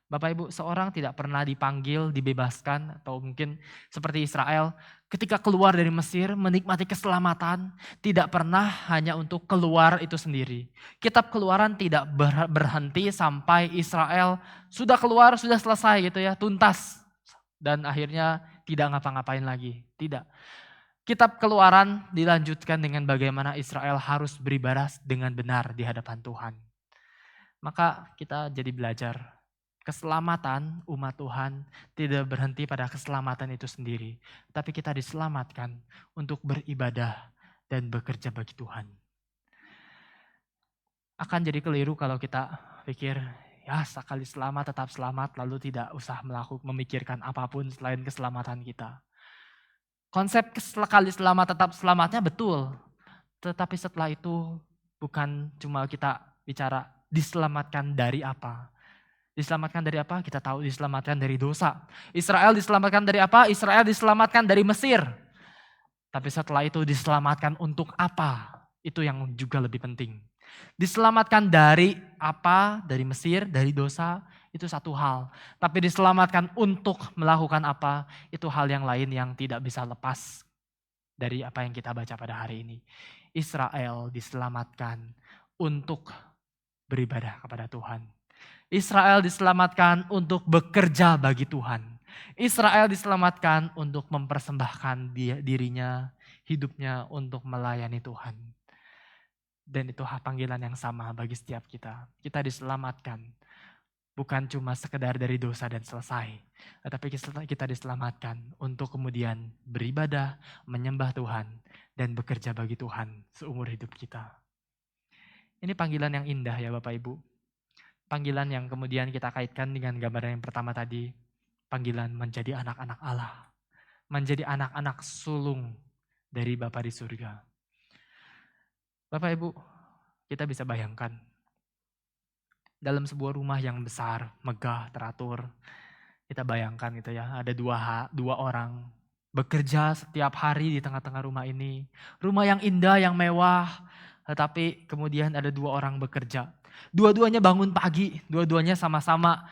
Bapak Ibu, seorang tidak pernah dipanggil, dibebaskan, atau mungkin seperti Israel, ketika keluar dari Mesir, menikmati keselamatan, tidak pernah hanya untuk keluar itu sendiri. Kitab Keluaran tidak berhenti sampai Israel sudah keluar, sudah selesai gitu ya, tuntas. Dan akhirnya tidak ngapa-ngapain lagi. Tidak. Kitab Keluaran dilanjutkan dengan bagaimana Israel harus beribadah dengan benar di hadapan Tuhan. Maka kita jadi belajar, keselamatan umat Tuhan tidak berhenti pada keselamatan itu sendiri. Tapi kita diselamatkan untuk beribadah dan bekerja bagi Tuhan. Akan jadi keliru kalau kita pikir, ya sekali selamat tetap selamat, lalu tidak usah memikirkan apapun selain keselamatan kita. Konsep sekali selamat tetap selamatnya betul. Tetapi setelah itu bukan cuma kita bicara diselamatkan dari apa. Diselamatkan dari apa? Kita tahu diselamatkan dari dosa. Israel diselamatkan dari apa? Israel diselamatkan dari Mesir. Tapi setelah itu diselamatkan untuk apa? Itu yang juga lebih penting. Diselamatkan dari apa? Dari Mesir, dari dosa, itu satu hal. Tapi diselamatkan untuk melakukan apa? Itu hal yang lain yang tidak bisa lepas dari apa yang kita baca pada hari ini. Israel diselamatkan untuk beribadah kepada Tuhan. Israel diselamatkan untuk bekerja bagi Tuhan. Israel diselamatkan untuk mempersembahkan dirinya, hidupnya untuk melayani Tuhan. Dan itu panggilan yang sama bagi setiap kita. Kita diselamatkan bukan cuma sekedar dari dosa dan selesai. Tetapi kita diselamatkan untuk kemudian beribadah, menyembah Tuhan, dan bekerja bagi Tuhan seumur hidup kita. Ini panggilan yang indah ya Bapak Ibu. Panggilan yang kemudian kita kaitkan dengan gambaran yang pertama tadi. Panggilan menjadi anak-anak Allah. Menjadi anak-anak sulung dari Bapa di surga. Bapak Ibu, kita bisa bayangkan. Dalam sebuah rumah yang besar, megah, teratur. Kita bayangkan gitu ya, ada dua orang bekerja setiap hari di tengah-tengah rumah ini. Rumah yang indah, yang mewah, tetapi kemudian ada dua orang bekerja. Dua-duanya bangun pagi, dua-duanya sama-sama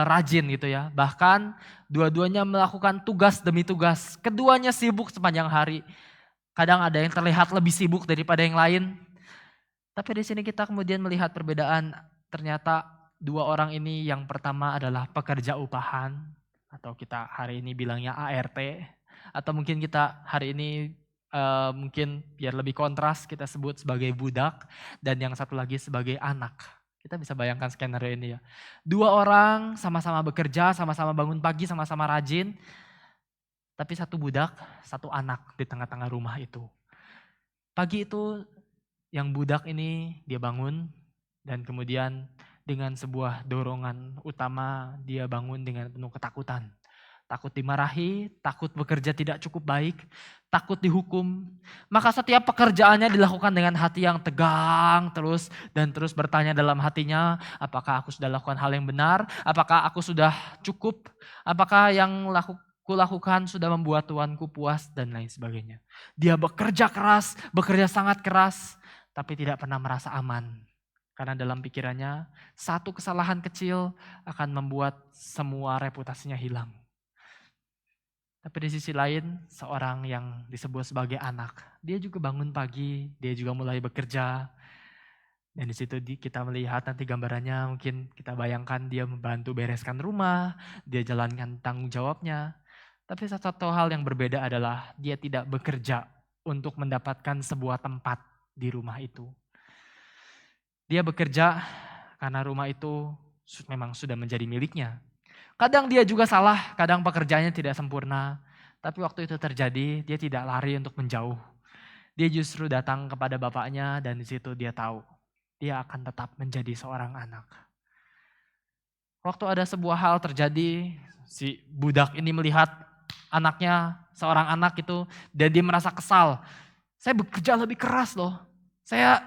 rajin gitu ya. Bahkan dua-duanya melakukan tugas demi tugas. Keduanya sibuk sepanjang hari. Kadang ada yang terlihat lebih sibuk daripada yang lain. Tapi di sini kita kemudian melihat perbedaan. Ternyata dua orang ini yang pertama adalah pekerja upahan. Atau kita hari ini bilangnya ART. Atau mungkin kita hari ini mungkin biar lebih kontras kita sebut sebagai budak. Dan yang satu lagi sebagai anak. Kita bisa bayangkan skenario ini ya. Dua orang sama-sama bekerja, sama-sama bangun pagi, sama-sama rajin. Tapi satu budak, satu anak di tengah-tengah rumah itu. Pagi itu yang budak ini dia bangun dan kemudian dengan sebuah dorongan utama dia bangun dengan penuh ketakutan. Takut dimarahi, takut bekerja tidak cukup baik, takut dihukum. Maka setiap pekerjaannya dilakukan dengan hati yang tegang terus dan terus bertanya dalam hatinya, apakah aku sudah lakukan hal yang benar? Apakah aku sudah cukup? Apakah yang kulakukan sudah membuat Tuanku puas dan lain sebagainya. Dia bekerja keras, bekerja sangat keras, tapi tidak pernah merasa aman. Karena dalam pikirannya, satu kesalahan kecil akan membuat semua reputasinya hilang. Tapi di sisi lain, seorang yang disebut sebagai anak, dia juga bangun pagi, dia juga mulai bekerja. Dan di situ kita melihat nanti gambarannya, mungkin kita bayangkan dia membantu bereskan rumah, dia jalankan tanggung jawabnya. Tapi satu hal yang berbeda adalah dia tidak bekerja untuk mendapatkan sebuah tempat di rumah itu. Dia bekerja karena rumah itu memang sudah menjadi miliknya. Kadang dia juga salah, kadang pekerjaannya tidak sempurna. Tapi waktu itu terjadi, dia tidak lari untuk menjauh. Dia justru datang kepada bapaknya dan di situ dia tahu dia akan tetap menjadi seorang anak. Waktu ada sebuah hal terjadi, si budak ini melihat anaknya, seorang anak itu, dan dia merasa kesal. Saya bekerja lebih keras loh, saya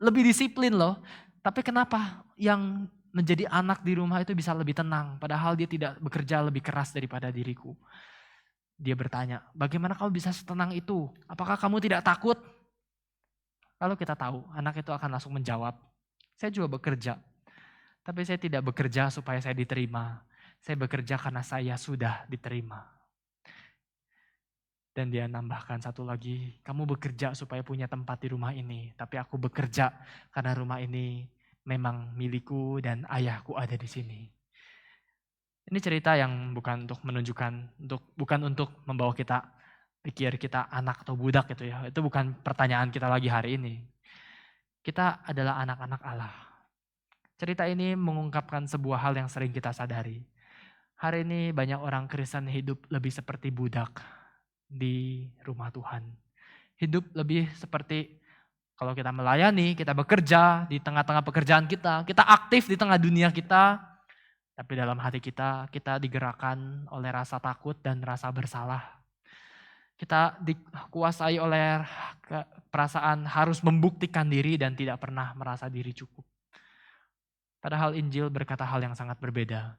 lebih disiplin loh. Tapi kenapa yang menjadi anak di rumah itu bisa lebih tenang, padahal dia tidak bekerja lebih keras daripada diriku. Dia bertanya, bagaimana kamu bisa setenang itu? Apakah kamu tidak takut? Lalu kita tahu, anak itu akan langsung menjawab, saya juga bekerja. Tapi saya tidak bekerja supaya saya diterima. Saya bekerja karena saya sudah diterima. Dan dia nambahkan satu lagi, kamu bekerja supaya punya tempat di rumah ini. Tapi aku bekerja karena rumah ini memang milikku dan ayahku ada di sini. Ini cerita yang bukan untuk menunjukkan, bukan untuk membawa kita pikir kita anak atau budak gitu ya. Itu bukan pertanyaan kita lagi hari ini. Kita adalah anak-anak Allah. Cerita ini mengungkapkan sebuah hal yang sering kita sadari. Hari ini banyak orang Kristen hidup lebih seperti budak di rumah Tuhan. Hidup lebih seperti kalau kita melayani, kita bekerja di tengah-tengah pekerjaan kita aktif di tengah dunia kita, tapi dalam hati kita digerakkan oleh rasa takut dan rasa bersalah. Kita dikuasai oleh perasaan harus membuktikan diri dan tidak pernah merasa diri cukup. Padahal Injil berkata hal yang sangat berbeda.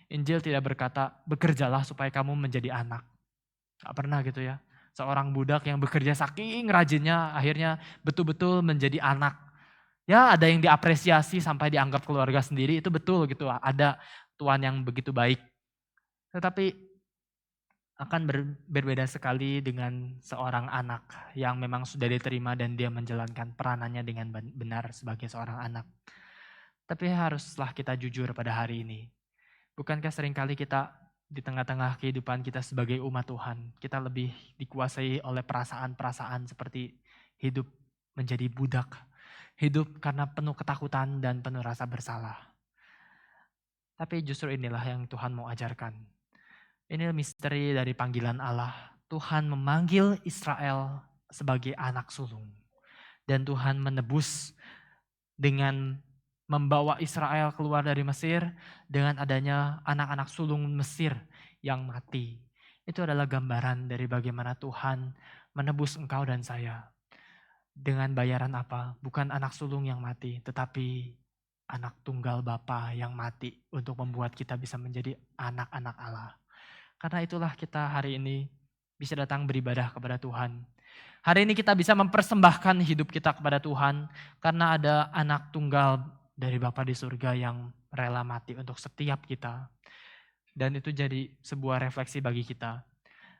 Injil tidak berkata, bekerjalah supaya kamu menjadi anak. Gak pernah gitu ya. Seorang budak yang bekerja saking rajinnya, akhirnya betul-betul menjadi anak. Ya ada yang diapresiasi sampai dianggap keluarga sendiri, itu betul gitu. Ada Tuhan yang begitu baik. Tetapi akan berbeda sekali dengan seorang anak yang memang sudah diterima dan dia menjalankan peranannya dengan benar sebagai seorang anak. Tapi haruslah kita jujur pada hari ini. Bukankah seringkali kita di tengah-tengah kehidupan kita sebagai umat Tuhan, kita lebih dikuasai oleh perasaan-perasaan seperti hidup menjadi budak, hidup karena penuh ketakutan dan penuh rasa bersalah. Tapi justru inilah yang Tuhan mau ajarkan. Ini misteri dari panggilan Allah. Tuhan memanggil Israel sebagai anak sulung. Dan Tuhan menebus dengan membawa Israel keluar dari Mesir dengan adanya anak-anak sulung Mesir yang mati. Itu adalah gambaran dari bagaimana Tuhan menebus engkau dan saya. Dengan bayaran apa? Bukan anak sulung yang mati, tetapi anak tunggal Bapa yang mati untuk membuat kita bisa menjadi anak-anak Allah. Karena itulah kita hari ini bisa datang beribadah kepada Tuhan. Hari ini kita bisa mempersembahkan hidup kita kepada Tuhan karena ada anak tunggal dari Bapa di surga yang rela mati untuk setiap kita. Dan itu jadi sebuah refleksi bagi kita.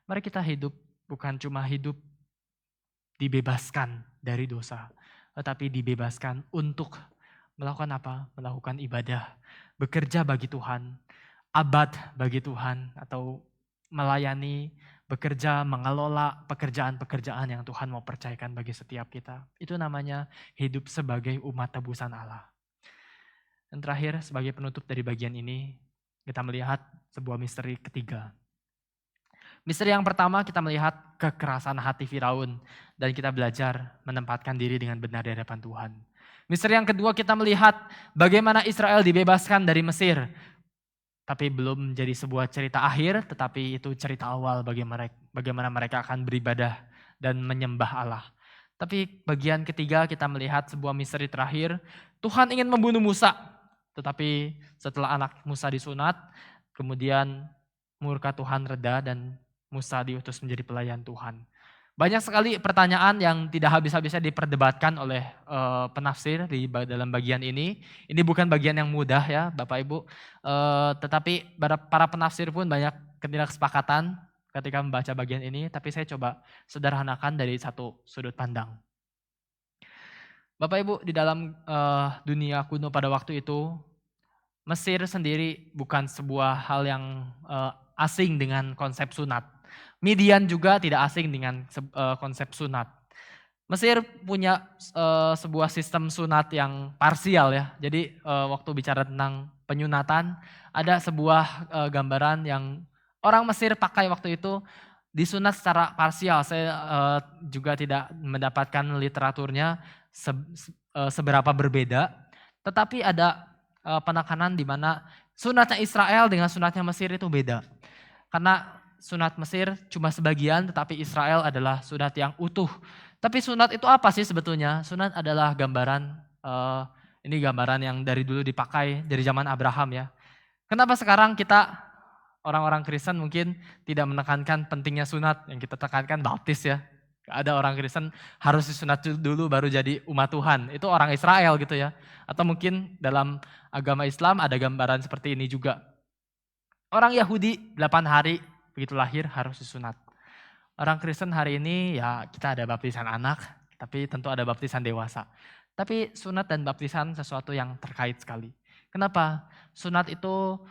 Mari kita hidup bukan cuma hidup dibebaskan dari dosa, tetapi dibebaskan untuk melakukan apa? Melakukan ibadah, bekerja bagi Tuhan, abad bagi Tuhan, atau melayani, bekerja, mengelola pekerjaan-pekerjaan yang Tuhan mau percayakan bagi setiap kita. Itu namanya hidup sebagai umat tebusan Allah. Dan terakhir, sebagai penutup dari bagian ini, kita melihat sebuah misteri ketiga. Misteri yang pertama kita melihat kekerasan hati Firaun dan kita belajar menempatkan diri dengan benar di hadapan Tuhan. Misteri yang kedua kita melihat bagaimana Israel dibebaskan dari Mesir. Tapi belum menjadi sebuah cerita akhir, tetapi itu cerita awal bagaimana mereka akan beribadah dan menyembah Allah. Tapi bagian ketiga kita melihat sebuah misteri terakhir, Tuhan ingin membunuh Musa. Tetapi setelah anak Musa disunat, kemudian murka Tuhan reda dan Musa diutus menjadi pelayan Tuhan. Banyak sekali pertanyaan yang tidak habis-habisnya diperdebatkan oleh penafsir di dalam bagian ini. Ini bukan bagian yang mudah ya Bapak Ibu. Tetapi para penafsir pun banyak ketidaksepakatan ketika membaca bagian ini. Tapi saya coba sederhanakan dari satu sudut pandang. Bapak Ibu, di dalam dunia kuno pada waktu itu, Mesir sendiri bukan sebuah hal yang asing dengan konsep sunat. Midian juga tidak asing dengan konsep sunat. Mesir punya sebuah sistem sunat yang parsial ya. Jadi waktu bicara tentang penyunatan, ada sebuah gambaran yang orang Mesir pakai waktu itu disunat secara parsial. Saya juga tidak mendapatkan literaturnya seberapa berbeda. Tetapi ada penekanan di mana sunatnya Israel dengan sunatnya Mesir itu beda. Karena sunat Mesir cuma sebagian, tetapi Israel adalah sunat yang utuh. Tapi sunat itu apa sih sebetulnya? Sunat adalah gambaran, ini gambaran yang dari dulu dipakai dari zaman Abraham ya. Kenapa sekarang kita orang-orang Kristen mungkin tidak menekankan pentingnya sunat, yang kita tekankan baptis ya. Ada orang Kristen harus disunat dulu baru jadi umat Tuhan. Itu orang Israel gitu ya. Atau mungkin dalam agama Islam ada gambaran seperti ini juga. Orang Yahudi 8 hari begitu lahir harus disunat. Orang Kristen hari ini ya kita ada baptisan anak, tapi tentu ada baptisan dewasa. Tapi sunat dan baptisan sesuatu yang terkait sekali. Kenapa? Sunat itu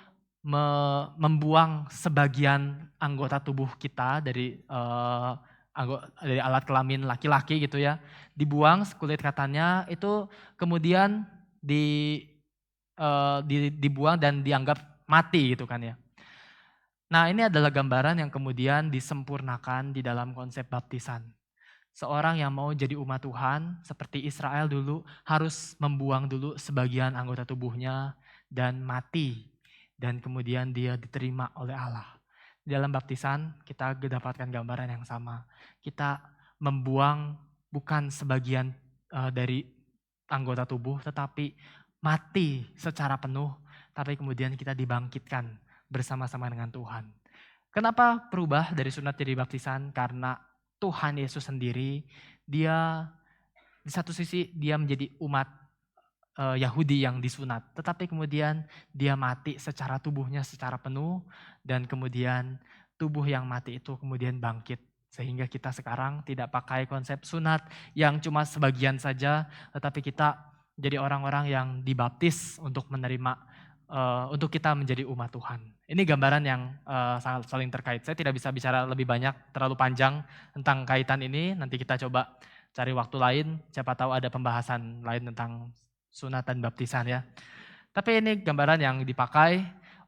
membuang sebagian anggota tubuh kita dari alat kelamin laki-laki gitu ya, dibuang kulit katanya itu kemudian dibuang dan dianggap mati gitu kan ya. Nah ini adalah gambaran yang kemudian disempurnakan di dalam konsep baptisan. Seorang yang mau jadi umat Tuhan seperti Israel dulu harus membuang dulu sebagian anggota tubuhnya dan mati. Dan kemudian dia diterima oleh Allah. Di dalam baptisan kita mendapatkan gambaran yang sama. Kita membuang bukan sebagian dari anggota tubuh tetapi mati secara penuh. Tapi kemudian kita dibangkitkan bersama-sama dengan Tuhan. Kenapa berubah dari sunat jadi baptisan? Karena Tuhan Yesus sendiri, dia di satu sisi dia menjadi umat Yahudi yang disunat. Tetapi kemudian dia mati secara tubuhnya secara penuh dan kemudian tubuh yang mati itu kemudian bangkit. Sehingga kita sekarang tidak pakai konsep sunat yang cuma sebagian saja, tetapi kita jadi orang-orang yang dibaptis untuk menerima, untuk kita menjadi umat Tuhan. Ini gambaran yang sangat saling terkait. Saya tidak bisa bicara lebih banyak, terlalu panjang tentang kaitan ini. Nanti kita coba cari waktu lain, siapa tahu ada pembahasan lain tentang sunat dan baptisan ya. Tapi ini gambaran yang dipakai.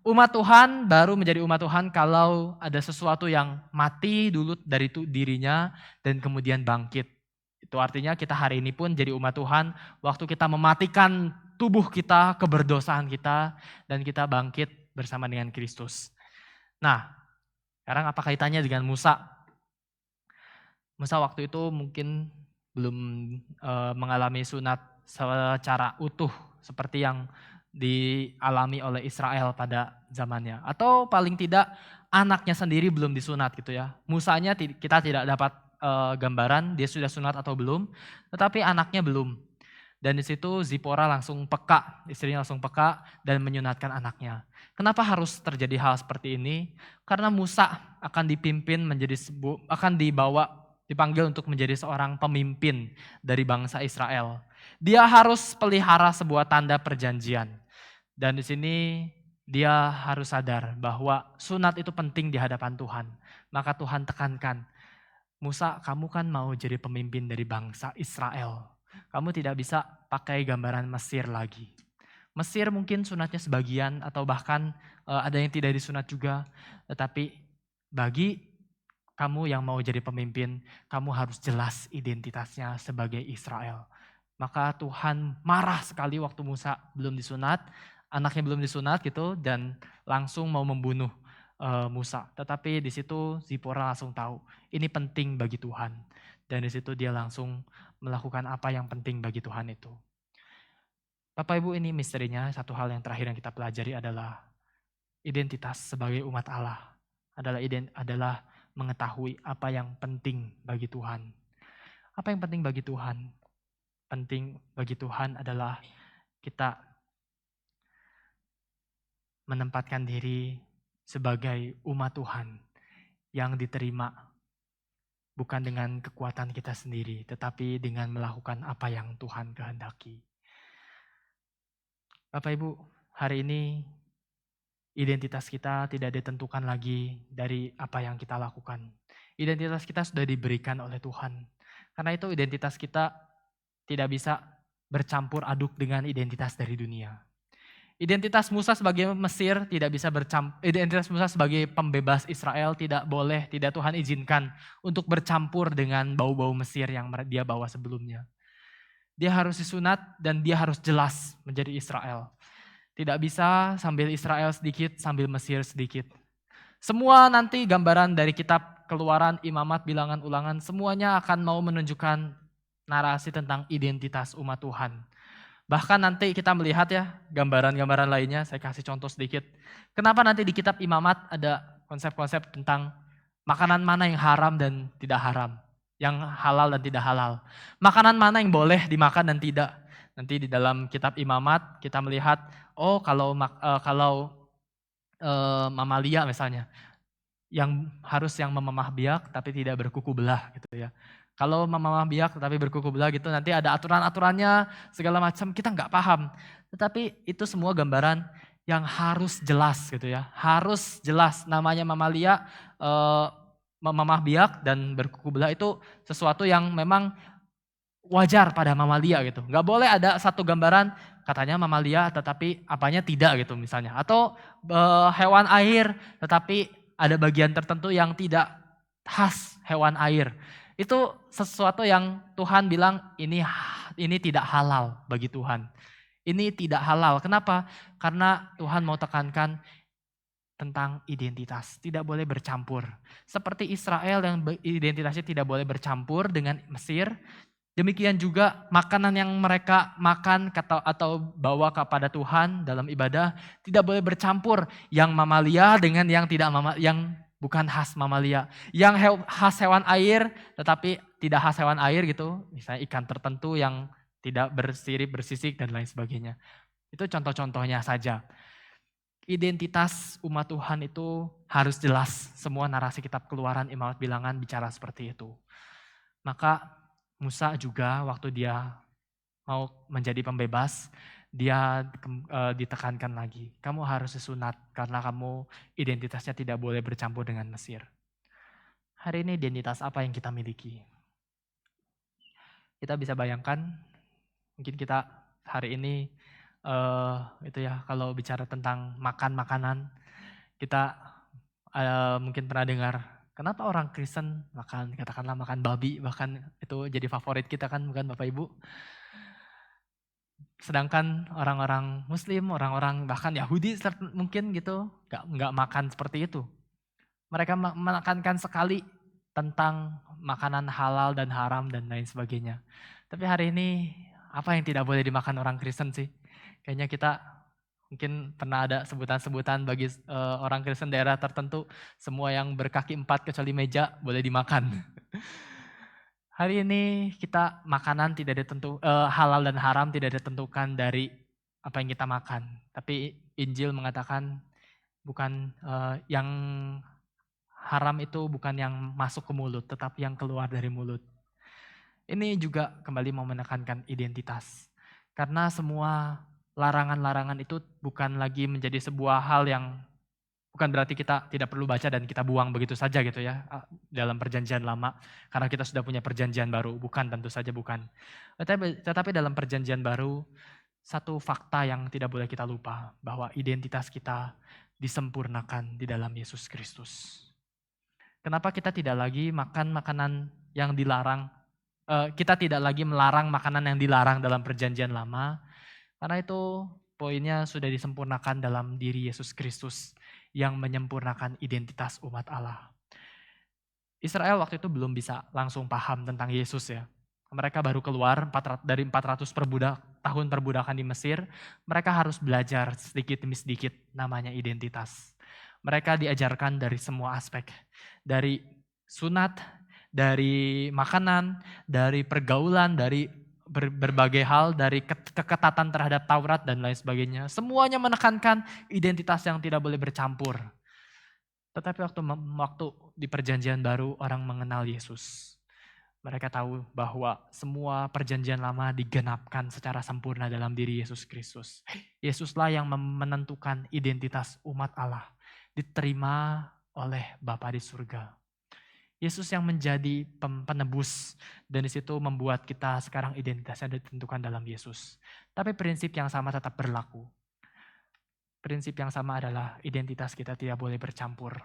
Umat Tuhan baru menjadi umat Tuhan kalau ada sesuatu yang mati dulu dari dirinya dan kemudian bangkit. Itu artinya kita hari ini pun jadi umat Tuhan, waktu kita mematikan tubuh kita, keberdosaan kita, dan kita bangkit bersama dengan Kristus. Nah, sekarang apa kaitannya dengan Musa? Musa waktu itu mungkin belum mengalami sunat secara utuh seperti yang dialami oleh Israel pada zamannya. Atau paling tidak anaknya sendiri belum disunat gitu ya. Musanya kita tidak dapat gambaran dia sudah sunat atau belum, tetapi anaknya belum. Dan di situ Zipora langsung peka, istrinya langsung peka dan menyunatkan anaknya. Kenapa harus terjadi hal seperti ini? Karena Musa akan dipimpin akan dipanggil untuk menjadi seorang pemimpin dari bangsa Israel. Dia harus pelihara sebuah tanda perjanjian. Dan di sini dia harus sadar bahwa sunat itu penting di hadapan Tuhan. Maka Tuhan tekankan, Musa, kamu kan mau jadi pemimpin dari bangsa Israel. Kamu tidak bisa pakai gambaran Mesir lagi. Mesir mungkin sunatnya sebagian atau bahkan ada yang tidak disunat juga. Tetapi bagi kamu yang mau jadi pemimpin, kamu harus jelas identitasnya sebagai Israel. Maka Tuhan marah sekali waktu Musa belum disunat, anaknya belum disunat gitu, dan langsung mau membunuh Musa. Tetapi di situ Zipora langsung tahu ini penting bagi Tuhan. Dan di situ dia langsung melakukan apa yang penting bagi Tuhan itu. Bapak Ibu, ini misterinya, satu hal yang terakhir yang kita pelajari adalah identitas sebagai umat Allah. Adalah mengetahui apa yang penting bagi Tuhan. Apa yang penting bagi Tuhan? Penting bagi Tuhan adalah kita menempatkan diri sebagai umat Tuhan yang diterima bukan dengan kekuatan kita sendiri, tetapi dengan melakukan apa yang Tuhan kehendaki. Bapak Ibu, hari ini identitas kita tidak ditentukan lagi dari apa yang kita lakukan. Identitas kita sudah diberikan oleh Tuhan. Karena itu identitas kita tidak bisa bercampur aduk dengan identitas dari dunia. Identitas Musa sebagai Mesir tidak bisa identitas Musa sebagai pembebas Israel tidak Tuhan izinkan untuk bercampur dengan bau-bau Mesir yang dia bawa sebelumnya. Dia harus disunat dan dia harus jelas menjadi Israel. Tidak bisa sambil Israel sedikit, sambil Mesir sedikit. Semua nanti gambaran dari kitab Keluaran, Imamat, Bilangan, Ulangan, semuanya akan mau menunjukkan narasi tentang identitas umat Tuhan. Bahkan nanti kita melihat ya gambaran-gambaran lainnya, saya kasih contoh sedikit. Kenapa nanti di kitab Imamat ada konsep-konsep tentang makanan mana yang haram dan tidak haram, yang halal dan tidak halal. Makanan mana yang boleh dimakan dan tidak. Nanti di dalam kitab Imamat kita melihat, kalau mamalia misalnya, yang memamah biak tapi tidak berkuku belah gitu ya. Kalau mamah biak tapi berkuku belah gitu nanti ada aturan-aturannya segala macam kita nggak paham. Tetapi itu semua gambaran yang harus jelas gitu ya. Harus jelas namanya mamalia, mamah biak dan berkuku belah itu sesuatu yang memang wajar pada mamalia gitu. Nggak boleh ada satu gambaran katanya mamalia tetapi apanya tidak gitu misalnya. Atau hewan air tetapi ada bagian tertentu yang tidak khas hewan air. Itu sesuatu yang Tuhan bilang ini tidak halal bagi Tuhan. Ini tidak halal. Kenapa? Karena Tuhan mau tekankan tentang identitas. Tidak boleh bercampur. Seperti Israel yang identitasnya tidak boleh bercampur dengan Mesir. Demikian juga makanan yang mereka makan atau bawa kepada Tuhan dalam ibadah tidak boleh bercampur yang mamalia dengan yang tidak yang bukan khas mamalia. Yang khas hewan air tetapi tidak khas hewan air gitu. Misalnya ikan tertentu yang tidak bersirip, bersisik dan lain sebagainya. Itu contoh-contohnya saja. Identitas umat Tuhan itu harus jelas. Semua narasi kitab Keluaran, Imamat Bilangan bicara seperti itu. Maka Musa juga waktu dia mau menjadi pembebas, dia ditekankan lagi. Kamu harus disunat karena kamu identitasnya tidak boleh bercampur dengan Mesir. Hari ini identitas apa yang kita miliki? Kita bisa bayangkan, mungkin kita hari ini itu ya kalau bicara tentang makan makanan, kita mungkin pernah dengar kenapa orang Kristen makan katakanlah makan babi, bahkan itu jadi favorit kita kan, bukan Bapak Ibu? Sedangkan orang-orang Muslim, orang-orang bahkan Yahudi mungkin gitu nggak makan seperti itu. Mereka menekankan sekali tentang makanan halal dan haram dan lain sebagainya. Tapi hari ini apa yang tidak boleh dimakan orang Kristen sih? Kayaknya kita mungkin pernah ada sebutan-sebutan bagi orang Kristen daerah tertentu, semua yang berkaki 4 kecuali meja boleh dimakan. Hari ini kita makanan tidak halal dan haram tidak ditentukan dari apa yang kita makan. Tapi Injil mengatakan bukan yang haram itu bukan yang masuk ke mulut, tetapi yang keluar dari mulut. Ini juga kembali mau menekankan identitas. Karena semua larangan-larangan itu bukan lagi menjadi sebuah hal yang bukan berarti kita tidak perlu baca dan kita buang begitu saja gitu ya dalam perjanjian lama. Karena kita sudah punya perjanjian baru, bukan, tentu saja bukan. Tetapi dalam perjanjian baru, satu fakta yang tidak boleh kita lupa, bahwa identitas kita disempurnakan di dalam Yesus Kristus. Kenapa kita tidak lagi makan makanan yang dilarang? Kita tidak lagi melarang makanan yang dilarang dalam perjanjian lama, karena itu poinnya sudah disempurnakan dalam diri Yesus Kristus yang menyempurnakan identitas umat Allah. Israel waktu itu belum bisa langsung paham tentang Yesus ya. Mereka baru keluar dari 400 tahun perbudakan di Mesir, mereka harus belajar sedikit demi sedikit namanya identitas. Mereka diajarkan dari semua aspek, dari sunat, dari makanan, dari pergaulan, dari berbagai hal, dari keketatan terhadap Taurat dan lain sebagainya. Semuanya menekankan identitas yang tidak boleh bercampur. Tetapi waktu di perjanjian baru orang mengenal Yesus. Mereka tahu bahwa semua perjanjian lama digenapkan secara sempurna dalam diri Yesus Kristus. Yesuslah yang menentukan identitas umat Allah. Diterima oleh Bapa di surga. Yesus yang menjadi penebus dan di situ membuat kita sekarang identitasnya ditentukan dalam Yesus. Tapi prinsip yang sama tetap berlaku. Prinsip yang sama adalah identitas kita tidak boleh bercampur.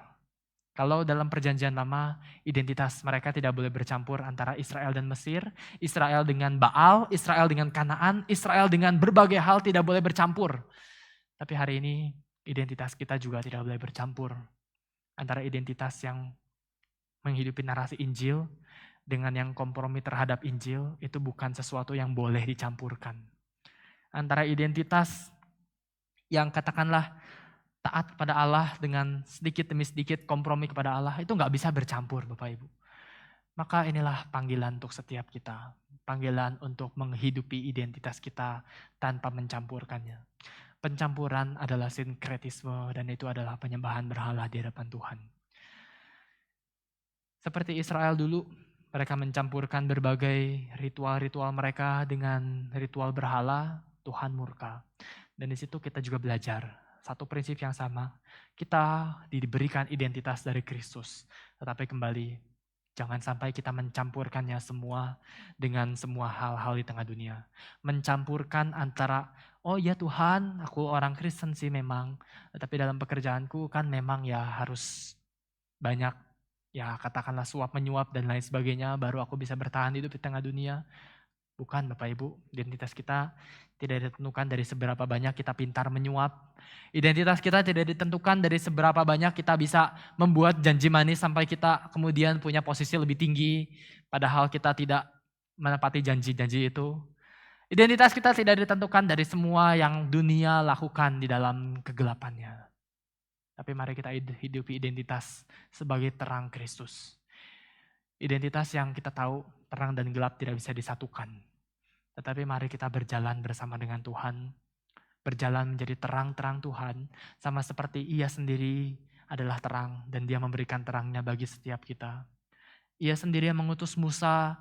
Kalau dalam perjanjian lama, identitas mereka tidak boleh bercampur antara Israel dan Mesir, Israel dengan Baal, Israel dengan Kanaan, Israel dengan berbagai hal tidak boleh bercampur. Tapi hari ini identitas kita juga tidak boleh bercampur antara identitas yang menghidupi narasi Injil dengan yang kompromi terhadap Injil, itu bukan sesuatu yang boleh dicampurkan. Antara identitas yang katakanlah taat kepada Allah dengan sedikit demi sedikit kompromi kepada Allah, itu nggak bisa bercampur Bapak Ibu. Maka inilah panggilan untuk setiap kita. Panggilan untuk menghidupi identitas kita tanpa mencampurkannya. Pencampuran adalah sinkretisme dan itu adalah penyembahan berhala di hadapan Tuhan. Seperti Israel dulu, mereka mencampurkan berbagai ritual-ritual mereka dengan ritual berhala, Tuhan murka. Dan di situ kita juga belajar satu prinsip yang sama. Kita diberikan identitas dari Kristus. Tetapi kembali, jangan sampai kita mencampurkannya semua dengan semua hal-hal di tengah dunia. Mencampurkan antara, oh ya Tuhan, aku orang Kristen sih memang. Tetapi dalam pekerjaanku kan memang ya harus banyak, ya katakanlah suap menyuap dan lain sebagainya, baru aku bisa bertahan hidup di tengah dunia. Bukan Bapak Ibu, identitas kita tidak ditentukan dari seberapa banyak kita pintar menyuap. Identitas kita tidak ditentukan dari seberapa banyak kita bisa membuat janji manis sampai kita kemudian punya posisi lebih tinggi, padahal kita tidak menepati janji-janji itu. Identitas kita tidak ditentukan dari semua yang dunia lakukan di dalam kegelapannya. Tapi mari kita hidupi identitas sebagai terang Kristus. Identitas yang kita tahu terang dan gelap tidak bisa disatukan. Tetapi mari kita berjalan bersama dengan Tuhan. berjalan menjadi terang-terang Tuhan, sama seperti Ia sendiri adalah terang dan Dia memberikan terangnya bagi setiap kita. Ia sendiri yang mengutus Musa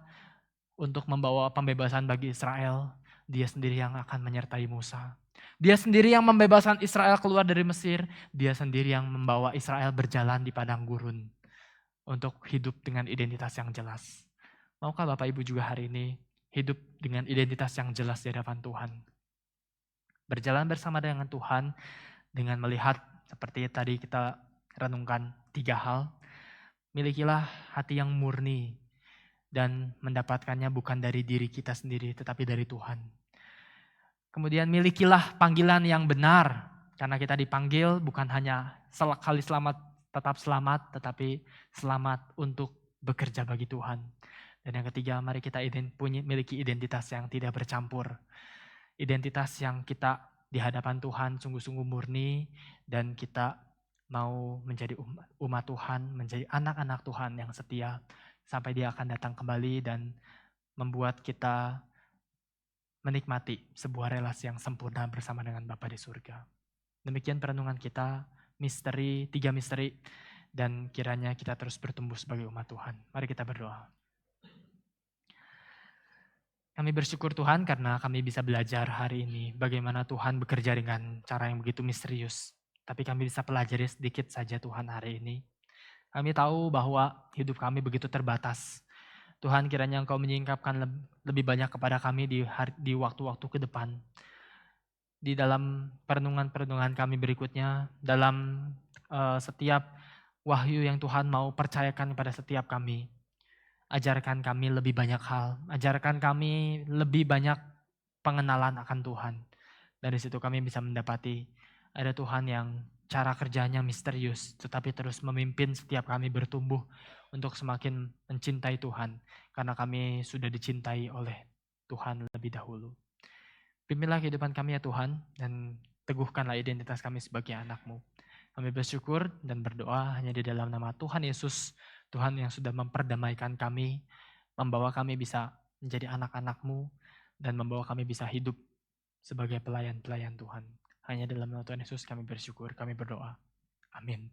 untuk membawa pembebasan bagi Israel. Dia sendiri yang akan menyertai Musa. Dia sendiri yang membebaskan Israel keluar dari Mesir. Dia sendiri yang membawa Israel berjalan di padang gurun untuk hidup dengan identitas yang jelas. Maukah Bapak Ibu juga hari ini hidup dengan identitas yang jelas di hadapan Tuhan? Berjalan bersama dengan Tuhan dengan melihat seperti tadi kita renungkan 3 hal. Milikilah hati yang murni dan mendapatkannya bukan dari diri kita sendiri tetapi dari Tuhan. Kemudian milikilah panggilan yang benar karena kita dipanggil bukan hanya sekali selamat tetap selamat tetapi selamat untuk bekerja bagi Tuhan. Dan yang ketiga, mari kita miliki identitas yang tidak bercampur. Identitas yang kita di hadapan Tuhan sungguh-sungguh murni dan kita mau menjadi umat Tuhan, menjadi anak-anak Tuhan yang setia sampai Dia akan datang kembali dan membuat kita menikmati sebuah relasi yang sempurna bersama dengan Bapa di surga. Demikian perenungan kita, 3 misteri, dan kiranya kita terus bertumbuh sebagai umat Tuhan. Mari kita berdoa. Kami bersyukur Tuhan karena kami bisa belajar hari ini bagaimana Tuhan bekerja dengan cara yang begitu misterius. Tapi kami bisa pelajari sedikit saja Tuhan hari ini. Kami tahu bahwa hidup kami begitu terbatas. Tuhan kiranya Engkau menyingkapkan lebih banyak kepada kami di waktu-waktu ke depan. Di dalam perenungan-perenungan kami berikutnya, dalam setiap wahyu yang Tuhan mau percayakan kepada setiap kami. Ajarkan kami lebih banyak hal, ajarkan kami lebih banyak pengenalan akan Tuhan. Dari situ kami bisa mendapati ada Tuhan yang cara kerjanya misterius, tetapi terus memimpin setiap kami bertumbuh untuk semakin mencintai Tuhan, karena kami sudah dicintai oleh Tuhan lebih dahulu. Pimpinlah kehidupan kami ya Tuhan, dan teguhkanlah identitas kami sebagai anak-Mu. Kami bersyukur dan berdoa hanya di dalam nama Tuhan Yesus, Tuhan yang sudah memperdamaikan kami, membawa kami bisa menjadi anak-anak-Mu, dan membawa kami bisa hidup sebagai pelayan-pelayan Tuhan. Hanya dalam nama Tuhan Yesus kami bersyukur, kami berdoa. Amin.